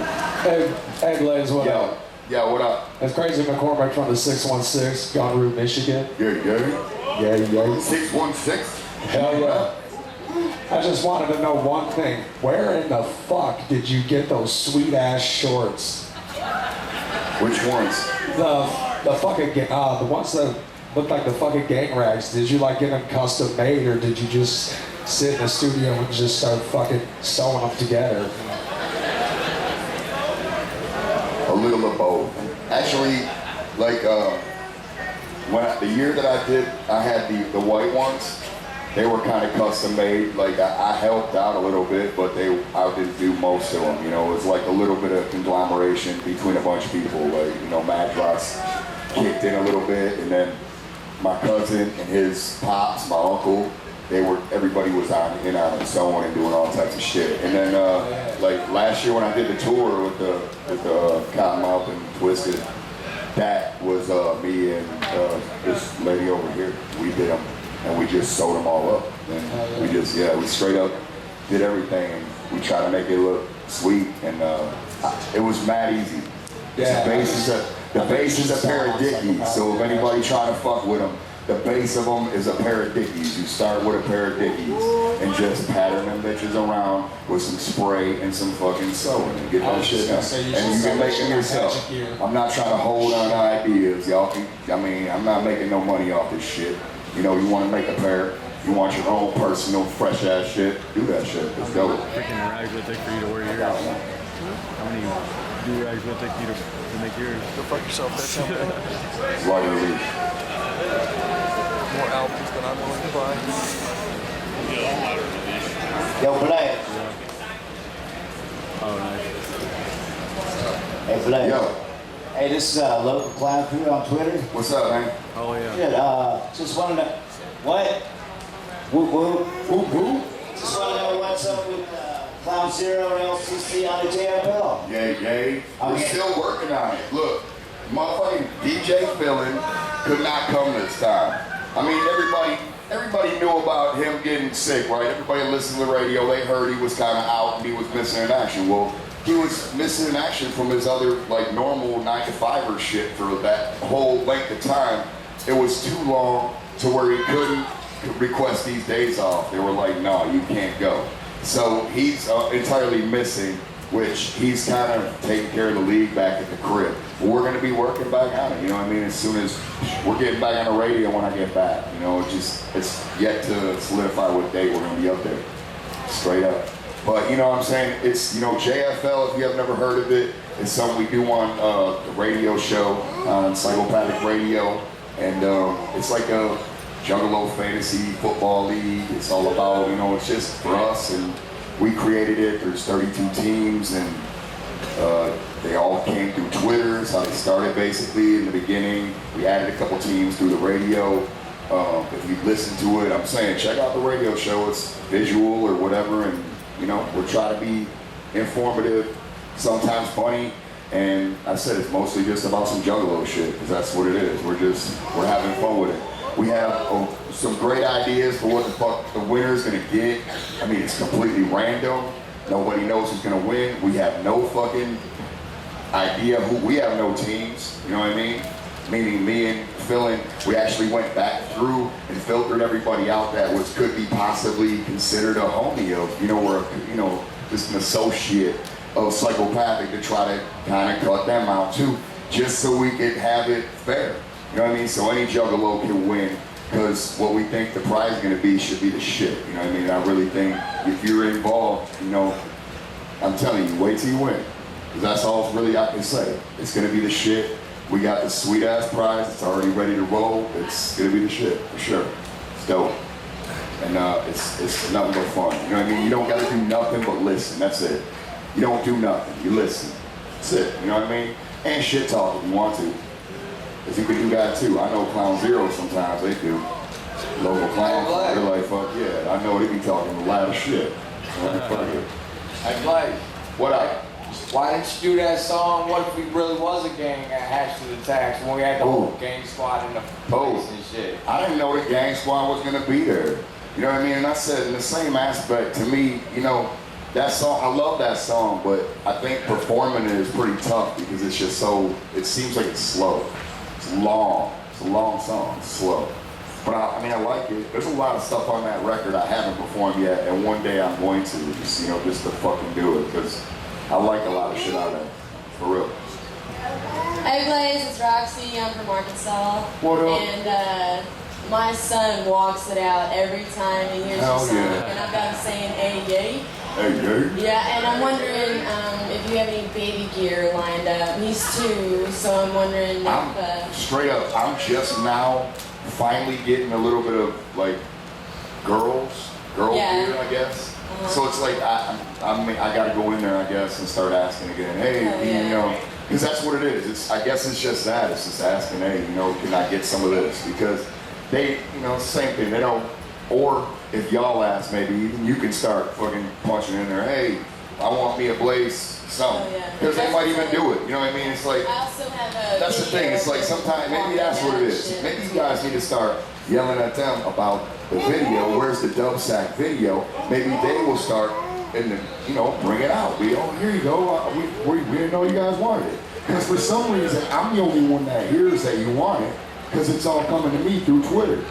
Hey Blaze, what up? Yeah, what up? That's Crazy McCormick from the 616, Gun Route, Michigan. Yeah. 616? Hell yeah. I just wanted to know one thing. Where in the fuck did you get those sweet ass shorts? Which ones? The fucking the ones that look like the fucking gang rags. Did you like get them custom made, or did you just sit in the studio and just start fucking sewing them together? A little of both. Actually, like the year that I had the white ones, they were kind of custom made. Like I helped out a little bit, but I didn't do most of them. You know, it was like a little bit of conglomeration between a bunch of people. Like, you know, Madrox kicked in a little bit, and then my cousin and his pops, my uncle, everybody was in on it, sewing and doing all types of shit. And then like last year when I did the tour with the Cottonmouth and Twisted, that was me and this lady over here. We did them, and we just sewed them all up. And we straight up did everything. And we tried to make it look sweet, and it was mad easy. Yeah. The base is a pair of Dickies, so if anybody trying to fuck with them, the base of them is a pair of Dickies. You start with a pair of Dickies and just pattern them bitches around with some spray and some fucking sewing and get that shit done. And you can make them yourself. I'm not trying to hold on to ideas, y'all. I'm not making no money off this shit. You know, you want to make a pair, you want your own personal fresh ass shit, do that shit. Let's go. Freaking rags would it take for you to wear yours? How many do-rags would it take for you to make yours? Go fuck yourself, bitch. Right in the leash. More albums than I'm willing to buy. Yo, Black. Oh, nice. Hey, Black. Yo. Hey, this is Local Clown Crew on Twitter. What's up, man? Oh, yeah. Good, just wanted to, what? Whoop, whoop. Whoop, whoop. Just want to know what's up with Clown Zero and LCC on the JFL. Yay. We're still working on it. Look, motherfucking DJ Fillin could not come this time. I mean, everybody knew about him getting sick, right? Everybody listened to the radio, they heard he was kind of out and he was missing in action. Well, he was missing in action from his other, like, normal 9-to-5er shit for that whole length of time. It was too long to where he couldn't request these days off. They were like, no, you can't go. So he's entirely missing, which he's kind of taking care of the league back at the crib. But we're going to be working back on it, you know what I mean? As soon as we're getting back on the radio when I get back, you know, it's yet to solidify what date we're going to be up there, straight up. But, you know what I'm saying, it's, you know, JFL, if you have never heard of it, it's something we do on the radio show, on Psychopathic Radio, and it's like a Juggalo fantasy football league. It's all about, you know, it's just for us, and we created it. There's 32 teams, and they all came through Twitter. That's how they started, basically, in the beginning. We added a couple teams through the radio. If you listen to it, I'm saying, check out the radio show. It's visual or whatever, and, you know, we're trying to be informative, sometimes funny, and I said it's mostly just about some Juggalo shit, because that's what it is. We're having fun with it. We have some great ideas for what the fuck the winner's gonna get. I mean, it's completely random. Nobody knows who's gonna win. We have no fucking idea we have no teams, you know what I mean? Meaning me and Philin, we actually went back through and filtered everybody out that could be possibly considered a homie of, you know, or, you know, just an associate of Psychopathic, to try to kind of cut them out too, just so we could have it fair. You know what I mean? So any Juggalo can win, because what we think the prize is going to be should be the shit. You know what I mean? I really think if you're involved, you know, I'm telling you, wait till you win. Because that's all really I can say. It's going to be the shit. We got the sweet ass prize. It's already ready to roll. It's going to be the shit, for sure. It's dope. And it's nothing but fun. You know what I mean? You don't got to do nothing but listen. That's it. You don't do nothing. You listen. That's it. You know what I mean? And shit talk if you want to. Because you can do that too. I know Clown Zero sometimes, they do. Local clowns, they're like, fuck yeah. I know they be talking a lot of shit. Hey, Blake. What up? Why didn't you do that song, What If We Really Was a Gang at Hatch to the Tax, when we had the whole gang squad in the place and shit? I didn't know the gang squad was going to be there. You know what I mean? And I said, in the same aspect, to me, you know, that song, I love that song, but I think performing it is pretty tough, because it's just so, it seems like it's slow. It's long. It's a long song. It's slow. But I mean, I like it. There's a lot of stuff on that record I haven't performed yet, and one day I'm going to, just, you know, just to fucking do it, because I like a lot of shit out of it. For real. Hey Blaze, it's Roxy. I'm from Arkansas. What up? And my son walks it out every time he hears your song, and I've got him saying "Hey yay." Hey yay. Yeah, and I'm wondering if you have any baby gear lined up. He's 2, so I'm wondering if. Straight up, I'm just now finally getting a little bit of, like, girls Yeah. beer, I guess. So it's like I got to go in there, I guess, and start asking again. Hey, you know, because that's what it is. I guess it's just that. It's just asking, hey, you know, can I get some of this? Because they, you know, same thing. They don't. Or if y'all ask, maybe even you can start fucking punching in there. Hey, I want me a Blaze something. Because they might even do it. You know what I mean? It's like, I also have a that's the thing. It's like sometimes, maybe that's what it is. Maybe you guys need to start yelling at them about the video. Where's the dub sack video? Maybe they will start and then, you know, bring it out. Here you go. We didn't know you guys wanted it. Because for some reason, I'm the only one that hears that you want it. Because it's all coming to me through Twitter.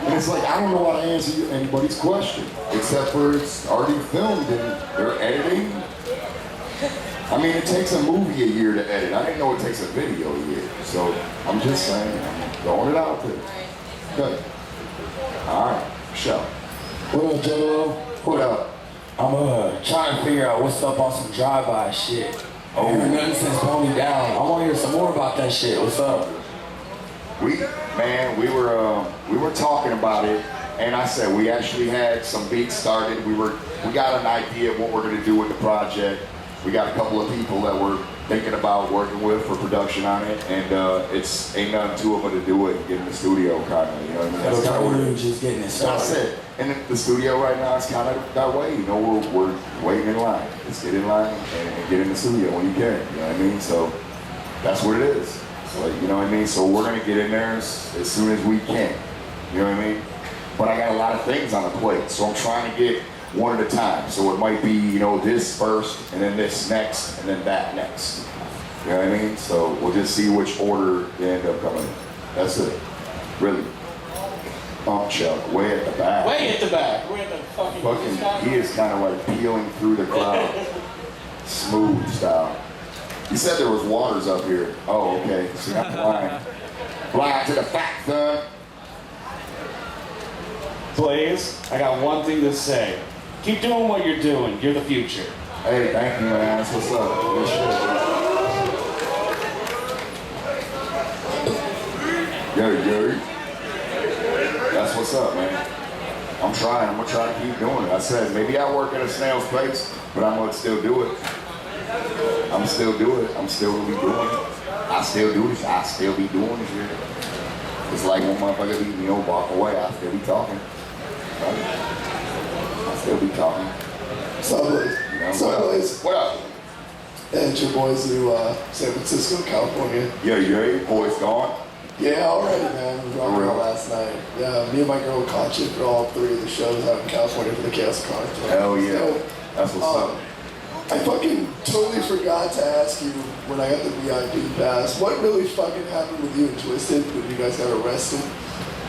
And it's like, I don't know how to answer anybody's question. Except for it's already filmed and they're editing. I mean, it takes a movie a year to edit. I didn't know it takes a video a year. So I'm just saying, I'm throwing it out there. Good. All right, show. What up, Juggalo? What up? I'm trying to figure out what's up on some drive-by shit. Oh, nothing since Pony Down. I want to hear some more about that shit. What's up? We were talking about it, and I said we actually had some beats started. We got an idea of what we're gonna do with the project. We got a couple of people that we're thinking about working with for production on it, and ain't nothing to it but to do it and get in the studio, kind of. You know what I mean? That's kind of what it is. Just getting it started. That's it. And the studio right now is kind of that way. You know, we're waiting in line. Just get in line and get in the studio when you can. You know what I mean? So that's what it is. So, you know what I mean? So we're gonna get in there as soon as we can. You know what I mean? But I got a lot of things on the plate, so I'm trying to get one at a time. So it might be, you know, this first, and then this next, and then that next. You know what I mean? So we'll just see which order they end up coming in. That's it. Really. Chuck, way at the back. Way at the back. Way at the fucking he is kind of like peeling through the crowd. Smooth style. You said there was waters up here. Oh, okay. See, I'm blind. Blind to the fact, son. Blaze, I got one thing to say. Keep doing what you're doing. You're the future. Hey, thank you, man. That's what's up. Good shit. Yo. That's what's up, man. I'm trying. I'm gonna try to keep doing it. I said maybe I work at a snail's pace, but I'm gonna still do it. I'm still doing it. I'm still gonna be doing it. I still do this. I still be doing this shit. It's like one motherfucker leave me over, walk away. I still be talking. Right? I still be talking. So, What up? And your boys to San Francisco, California. Yeah, your boys gone? Yeah, already, man. We rocked out last night. Yeah, me and my girl caught shit for all three of the shows out in California for the Chaos Con. Hell yeah. That's what's up. I fucking totally forgot to ask you when I got the VIP pass, what really fucking happened with you and Twisted when you guys got arrested?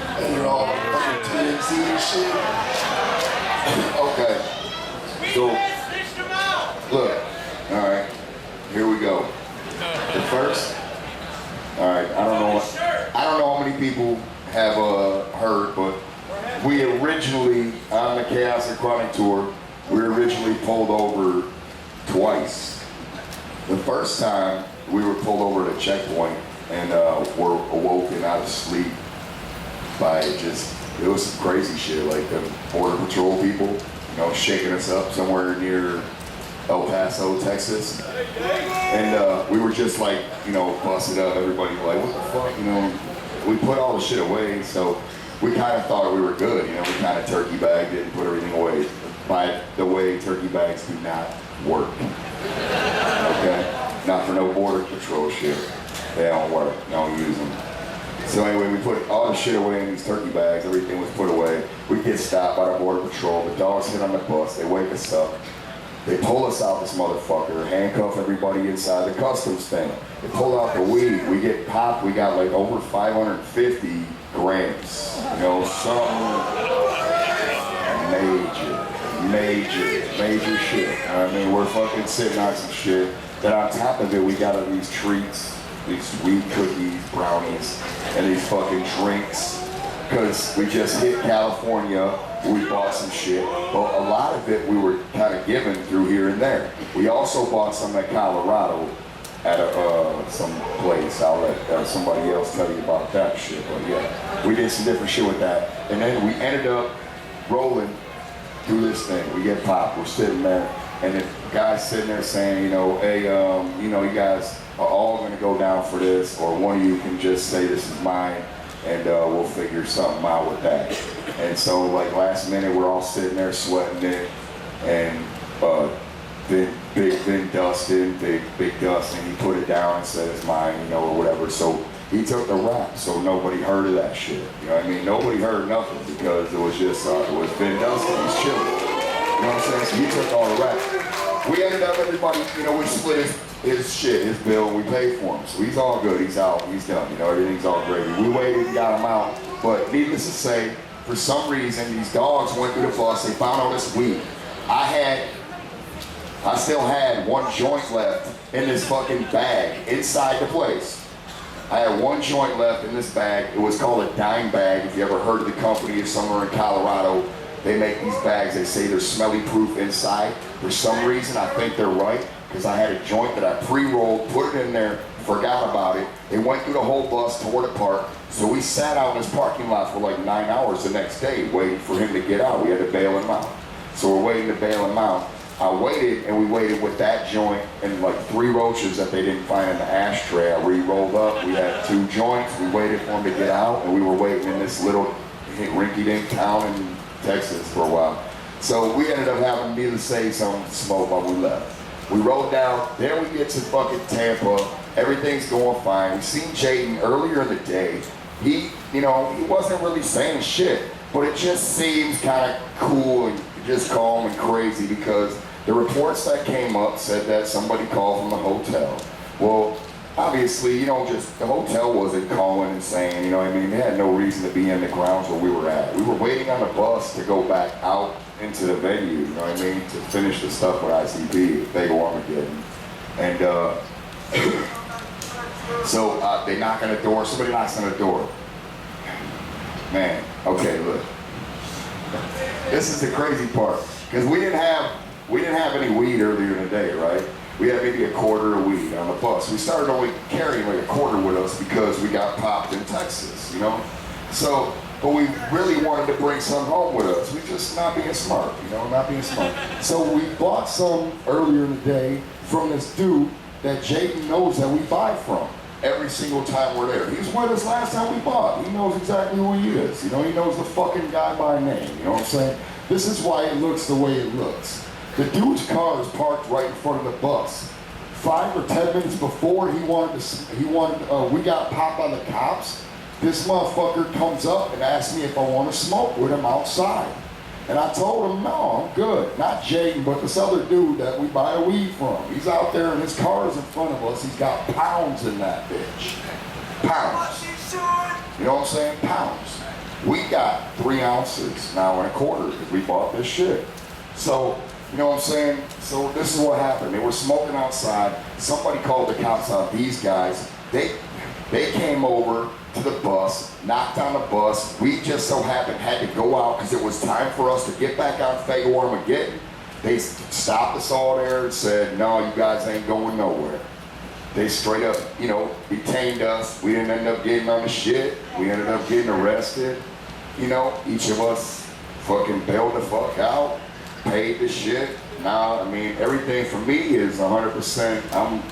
And you're all fucking TMZ and shit. Okay. So, look. Alright. Here we go. The first. Alright, I don't know how many people have heard, but we originally, on the Chaos and Chronic tour, we were originally pulled over twice. The first time we were pulled over at a checkpoint and were awoken out of sleep by it was some crazy shit, like the Border Patrol people, you know, shaking us up somewhere near El Paso, Texas. And we were just like, you know, busted up, everybody like, what the fuck, you know, we put all the shit away, so we kind of thought we were good, you know, we kind of turkey bagged it and put everything away. By the way, turkey bags do not work. Okay? Not for no Border Patrol shit. They don't work. Don't use them. So anyway, we put all the shit away in these turkey bags. Everything was put away. We get stopped by the Border Patrol. The dogs hit on the bus. They wake us up. They pull us out this motherfucker, handcuff everybody inside the customs thing. They pull out the weed. We get popped. We got like over 550 grams. You know, some major shit. I mean, we're fucking sitting on some shit. Then on top of it, we got these treats, these weed cookies, brownies, and these fucking drinks. Because we just hit California, we bought some shit. But a lot of it we were kind of given through here and there. We also bought some at Colorado at some place. I'll let somebody else tell you about that shit. But yeah, we did some different shit with that. And then we ended up rolling, do this thing. We get popped. We're sitting there, and the guy's sitting there saying, you know, hey, you know, you guys are all gonna go down for this, or one of you can just say this is mine, and we'll figure something out with that. And so, like, last minute, we're all sitting there sweating it, and Big Dustin, Big Dustin, he put it down and said it's mine, you know, or whatever. So he took the rap, so nobody heard of that shit. You know what I mean? Nobody heard nothing because it was just, it was Ben Dustin, he's chilling. You know what I'm saying? So he took all the rap. We ended up, everybody, you know, we split his shit, his bill, and we paid for him. So he's all good, he's out, he's done, you know, everything's all gravy. We waited and got him out, but needless to say, for some reason, these dogs went through the bus, they found all this weed. I still had one joint left in this fucking bag inside the place. I had one joint left in this bag. It was called a dime bag. If you ever heard of the company, it's somewhere in Colorado. They make these bags. They say they're smelly proof inside. For some reason, I think they're right, because I had a joint that I pre-rolled, put it in there, forgot about it. It went through the whole bus, tore it apart. So we sat out in this parking lot for like 9 hours the next day waiting for him to get out. We had to bail him out. So we're waiting to bail him out. I waited, and we waited with that joint and like 3 roaches that they didn't find in the ashtray. I re-rolled up. We had 2 joints. We waited for him to get out, and we were waiting in this little rinky-dink town in Texas for a while. So we ended up having, needless to say, some smoke while we left. We rode down. Then we get to fucking Tampa. Everything's going fine. We seen Jaden earlier in the day. He, you know, he wasn't really saying shit, but it just seems kind of cool and just calm and crazy because the reports that came up said that somebody called from the hotel. Well, obviously, you know, just the hotel wasn't calling and saying, you know what I mean? They had no reason to be in the grounds where we were at. We were waiting on the bus to go back out into the venue, you know what I mean? To finish the stuff with ICP, Big Armageddon. And so they knock on the door, somebody knocks on the door. Man, okay, look. This is the crazy part, because we didn't have any weed earlier in the day, right? We had maybe a quarter of weed on the bus. We started only carrying like a quarter with us because we got popped in Texas, you know? So, but we really wanted to bring some home with us. We just not being smart, you know, not being smart. So we bought some earlier in the day from this dude that Jaden knows that we buy from every single time we're there. He was with us last time we bought. He knows exactly who he is. You know, he knows the fucking guy by name. You know what I'm saying? This is why it looks the way it looks. The dude's car is parked right in front of the bus. 5 or 10 minutes before we got popped by the cops, this motherfucker comes up and asks me if I want to smoke with him outside. And I told him, no, I'm good. Not Jaden, but this other dude that we buy weed from. He's out there and his car is in front of us. He's got pounds in that bitch. Pounds. You know what I'm saying? Pounds. We got 3 ounces now and a quarter because we bought this shit. So, you know what I'm saying? So this is what happened. They were smoking outside. Somebody called the cops out. These guys, they came over to the bus, knocked on the bus. We just so happened had to go out because it was time for us to get back on Fago Armageddon. They stopped us all there and said, no, you guys ain't going nowhere. They straight up, you know, detained us. We didn't end up getting on the shit. We ended up getting arrested. You know, each of us fucking bailed the fuck out, paid the shit. Now, I mean, everything for me is 100%, I'm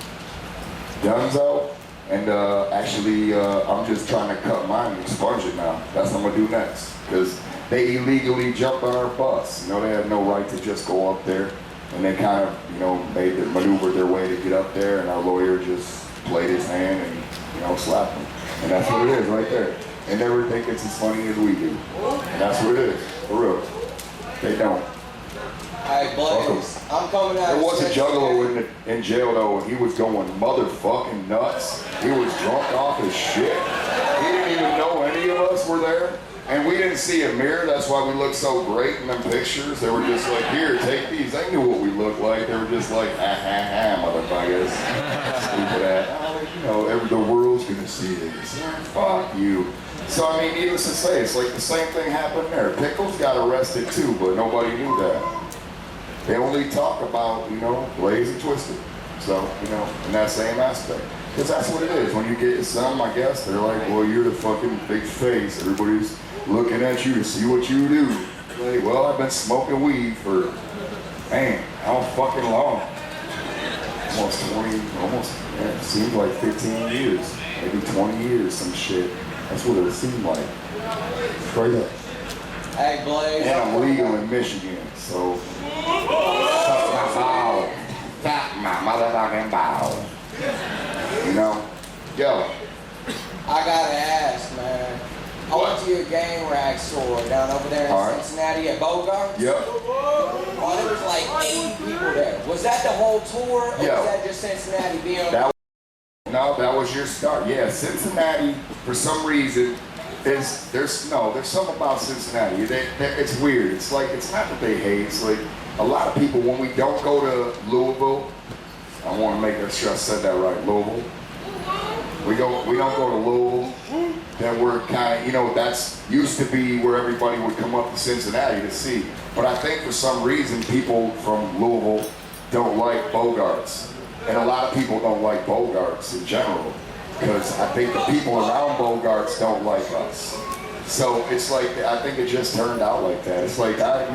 donezo. And actually, I'm just trying to cut mine and expunge it now. That's what I'm gonna do next. Because they illegally jumped on our bus. You know, they had no right to just go up there. And they kind of, you know, maneuvered their way to get up there. And our lawyer just played his hand and, you know, slapped him. And that's what it is right there. They never think it's as funny as we do. And that's what it is, for real. They don't. Alright, boys, I'm coming out. There was a juggalo in jail though, and he was going motherfucking nuts. He was drunk off his shit. He didn't even know any of us were there. And we didn't see a mirror, that's why we looked so great in them pictures. They were just like, here, take these. They knew what we looked like. They were just like, motherfuckers. Stupid ass. You know, the world's gonna see this. Fuck you. So I mean, needless to say, it's like the same thing happened there. Pickles got arrested too, but nobody knew that. They only talk about, you know, Blaze and Twisted. So, you know, in that same aspect. Because that's what it is. When you get some, I guess, they're like, well, you're the fucking big face. Everybody's looking at you to see what you do. Like, well, I've been smoking weed for, man, how fucking long? Almost 20, yeah, it seemed like 15 years, maybe 20 years, some shit. That's what it seemed like. Straight up. Hey, Blaze. And I'm legal in Michigan, so suck my balls. Suck my motherfucking balls. You know? Yo. I gotta ask, man. I went to your gang rag store down over there in Cincinnati at Bogart's. Yep. Oh, there was like 80 people there. Was that the whole tour, or was that just Cincinnati being? No, that was your start. Yeah, Cincinnati, for some reason, there's something about Cincinnati. It's weird. It's like, it's not that they hate. It's like a lot of people, when we don't go to Louisville, I want to make sure I said that right, Louisville. We don't go to Louisville, then we're kind of, that's used to be where everybody would come up to Cincinnati to see. But I think for some reason, people from Louisville don't like Bogart's. And a lot of people don't like Bogart's in general, because I think the people around Bogart's don't like us. So it's like, I think it just turned out like that. It's like, I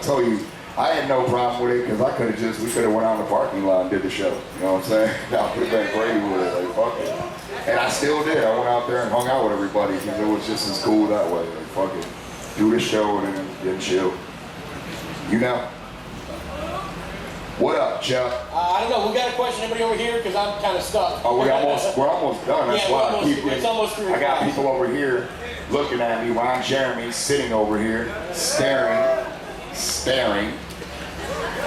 tell you, I had no problem with it, because we could have went out in the parking lot and did the show. You know what I'm saying? I could have been crazy with it, like, fuck it. And I still did. I went out there and hung out with everybody, because it was just as cool that way. Like, fuck it. Do the show and then chill. You know? What up, Chuck? I don't know. We got a question. Anybody over here? Because I'm kind of stuck. Oh, we're almost done. That's why I keep it's almost through. I got people over here looking at me. Ron Jeremy sitting over here, staring.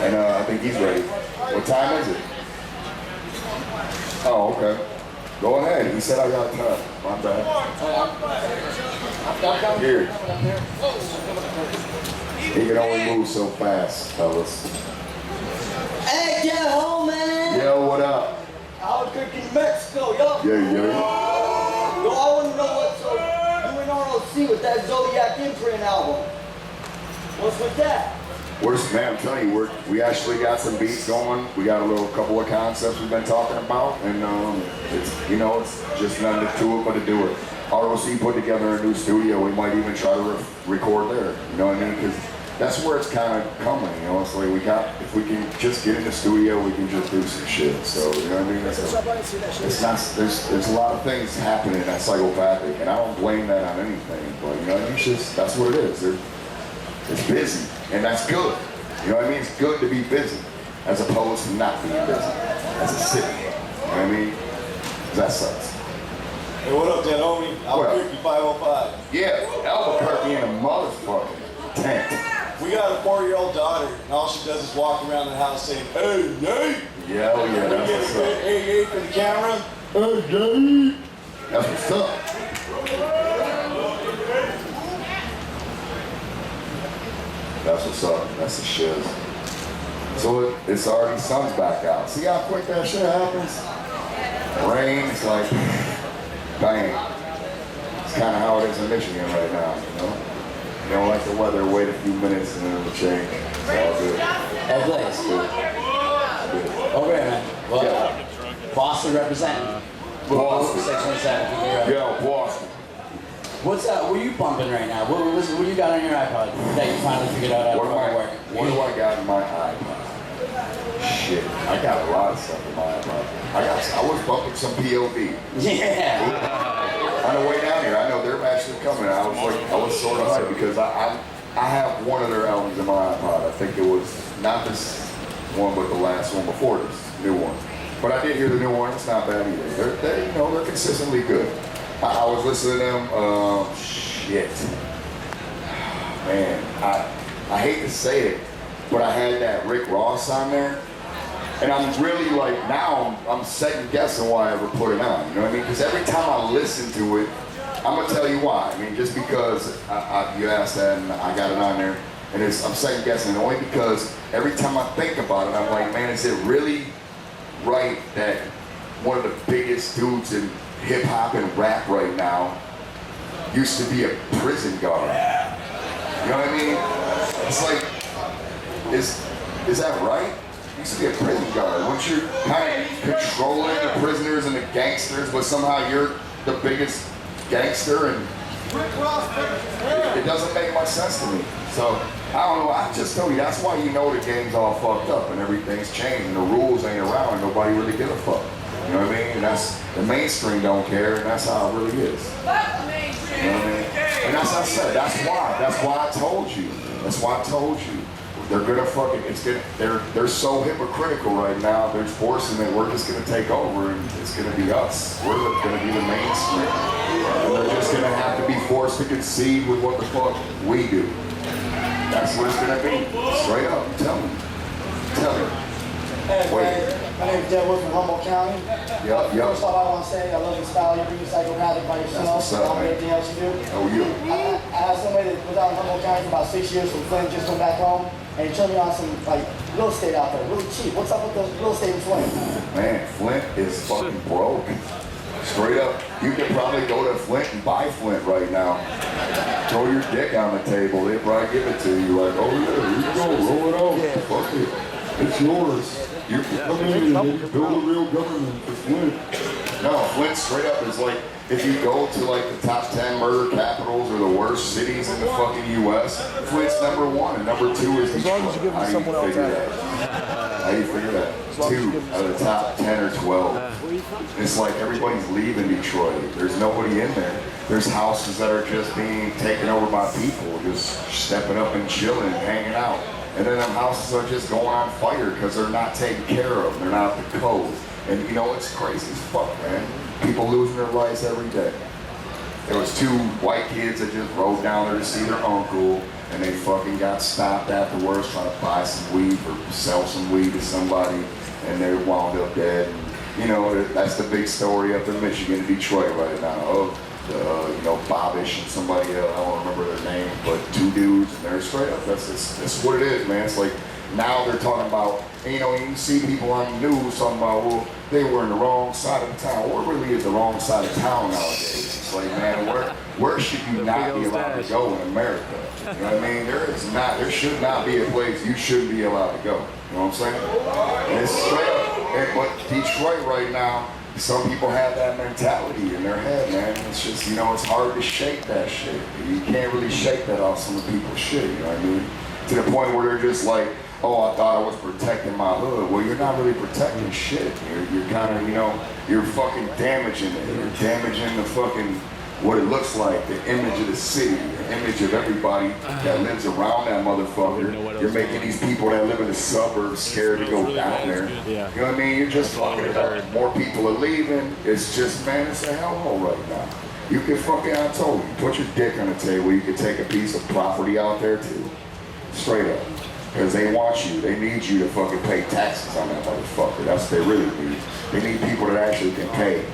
And I think he's ready. What time is it? Oh, okay. Go ahead. He said I got time. My bad. Here. He can only move so fast, fellas. Hey, get home, man. Yo, what up? I was cooking in Mexico, yo. Yeah. Yo, I want to know what's you and ROC with that Zodiac imprint album. What's with that? Man, I'm telling you, we actually got some beats going. We got a couple of concepts we've been talking about, and it's just nothing to it but to do it. ROC put together a new studio. We might even try to record there. You know what I mean? Because that's where it's kind of coming. It's like if we can just get in the studio, we can just do some shit. So you know what I mean? It's not. There's a lot of things happening at Psychopathic, and I don't blame that on anything. But that's what it is. It's busy, and that's good. You know what I mean? It's good to be busy, as opposed to not being busy as a city. You know what I mean? That sucks. Hey, what up, that homie? Albuquerque 505. Yeah, Albuquerque in a motherfucking tent. We got a 4-year-old daughter, and all she does is walk around the house saying, "Hey, yay!" Yeah, that's what's up. Hey, yay for the camera. Hey, yay! That's what's up. That's what's up. That's the shiz. So it's already sun's back out. See how quick that shit happens? Rain, it's like, bang. It's kind of how it is in Michigan right now, You don't like the weather, wait a few minutes and it'll change. It's all good. Hey, Blaze. Good. Over here, man. Well, Boston representing. Boston. 617. Yo, Boston. What are you bumping right now? What do you got on your iPod that you finally figured out how to work? What do I got in my iPod? Shit, I got a lot of stuff in my iPod. I was bumping some POV. Yeah. On the way down here, I know they're actually coming. I was sort of hyped because I have one of their albums in my iPod. I think it was not this one, but the last one before this new one. But I did hear the new one. It's not bad either. They're consistently good. I was listening to them. Shit, man. I hate to say it, but I had that Rick Ross on there. And I'm really now I'm second guessing why I ever put it on. You know what I mean? Because every time I listen to it, I'm gonna tell you why. I mean, just because you asked that and I got it on there, and I'm second guessing only because every time I think about it, I'm like, man, is it really right that one of the biggest dudes in hip hop and rap right now used to be a prison guard? You know what I mean? It's like, is that right? Used to be a prison guard. Once you're kind of controlling the prisoners and the gangsters, but somehow you're the biggest gangster, and It doesn't make much sense to me. So, I don't know, I just told you, that's why you know the game's all fucked up and everything's changed and the rules ain't around and nobody really give a fuck. You know what I mean? And that's, the mainstream don't care and that's how it really is. You know what I mean? And that's what I said, that's why I told you. That's why I told you. They're gonna fucking, they're so hypocritical right now, they're forcing it, we're just gonna take over and it's gonna be us. We're gonna be the mainstream. And they're just gonna have to be forced to concede with what the fuck we do. That's what it's gonna be. Straight up, tell me. Tell me. Hey, my name is Devil from Humboldt County. Yup. First off, I want to say I love the style you're being psychopathic by yourself. That's what's up, man. Everything else you do. Oh, you. I have somebody that was out in Humboldt County for about 6 years from Flint, just come back home, and he turned me on some like real estate out there, really cheap. What's up with the real estate in Flint? Man, Flint is fucking broke. Straight up, you could probably go to Flint and buy Flint right now. Throw your dick on the table, they'd probably give it to you. Like, oh yeah, here you go, roll it out. Fuck it. It's yours. You can come in and build a real government for Flint. No, Flint straight up is like, if you go to like the top 10 murder capitals or the worst cities in the fucking US, Flint's number 1 and number 2 is Detroit. As long as you give How do you someone else figure access. that? How do you figure that? 2 out of the top 10 or 12. It's like everybody's leaving Detroit. There's nobody in there. There's houses that are just being taken over by people, just stepping up and chilling and hanging out. And then them houses are just going on fire because they're not taken care of. They're not up to code. And you know, it's crazy as fuck, man. People losing their lives every day. There was 2 white kids that just rode down there to see their uncle, and they fucking got stopped afterwards trying to buy some weed or sell some weed to somebody, and they wound up dead. And, you know, that's the big story up in Michigan, Detroit right now. You know, Bobbish and somebody else, I don't remember their name, but 2 dudes, and they're straight up. That's what it is, man. It's like, now they're talking about, you know, you see people on the news talking about, well, they were in the wrong side of the town. We're really at the wrong side of town nowadays. It's like, man, where should you not be allowed to go in America? You know what I mean? There should not be a place you shouldn't be allowed to go. You know what I'm saying? And it's straight up. But Detroit right now, some people have that mentality in their head, man. It's just, you know, it's hard to shake that shit. You can't really shake that off some of people's shit, you know what I mean? To the point where they're just like, oh, I thought I was protecting my hood. Well, you're not really protecting shit. You're kind of, you know, you're fucking damaging it. You're damaging the fucking, what it looks like, the image of the city, the image of everybody that lives around that motherfucker. You're making these people that live in the suburbs scared to go down there. You know what I mean? You're just fucking it up. More people are leaving. It's just, man, it's a hellhole right now. You can fucking, I told you, put your dick on the table. You can take a piece of property out there too. Straight up. Because they want you. They need you to fucking pay taxes on that motherfucker. That's what they really need. They need people that actually can pay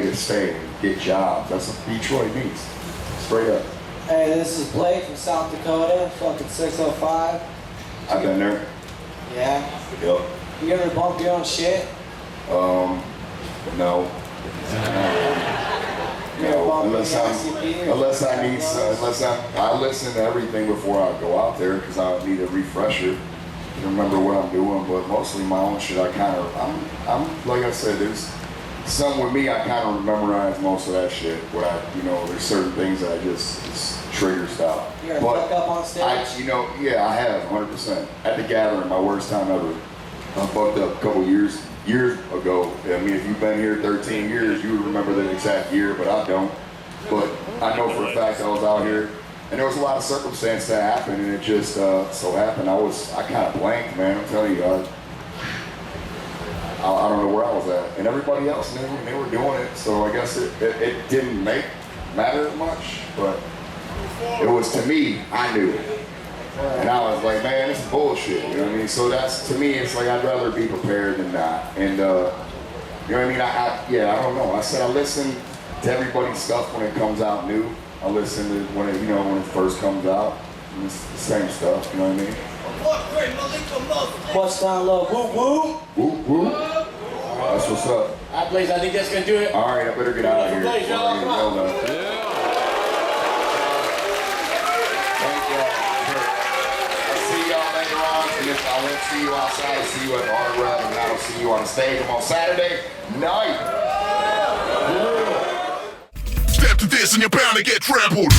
to stay and get jobs. That's what Detroit needs. Straight up. Hey, this is Blake from South Dakota, fucking 605. I've been there. Yeah? Yep. You ever bump your own shit? No. No, unless I listen to everything before I go out there because I need a refresher to remember what I'm doing. But mostly my own shit, I'm like I said, there's some with me. I kind of memorize most of that shit. There's certain things that I just trigger style. You ever fuck up on stage? I have 100%. At the Gathering, my worst time ever. I fucked up a couple years ago. I mean, if you've been here 13 years, you would remember the exact year, but I don't. But I know for a fact I was out here, and there was a lot of circumstances that happened, and it just so happened I kind of blanked, man. I'm telling you, I don't know where I was at, and everybody else knew, and they were doing it. So I guess it didn't matter much, but it was, to me, I knew it. And I was like, man, this is bullshit, you know what I mean? So that's, to me, it's like I'd rather be prepared than not. And, you know what I mean? I don't know. I said I listen to everybody's stuff when it comes out new. I listen to when it first comes out. And it's the same stuff, you know what I mean? Bust down low, whoop whoop. Whoop whoop. That's what's up. All right, Blaze, I think that's going to do it. All right, I better get out of here. Blaze, y'all, come on. I won't see you outside. I'll see you at the autograph, and I'll see you on the stage on Saturday night. Step to this and you're bound to get trampled.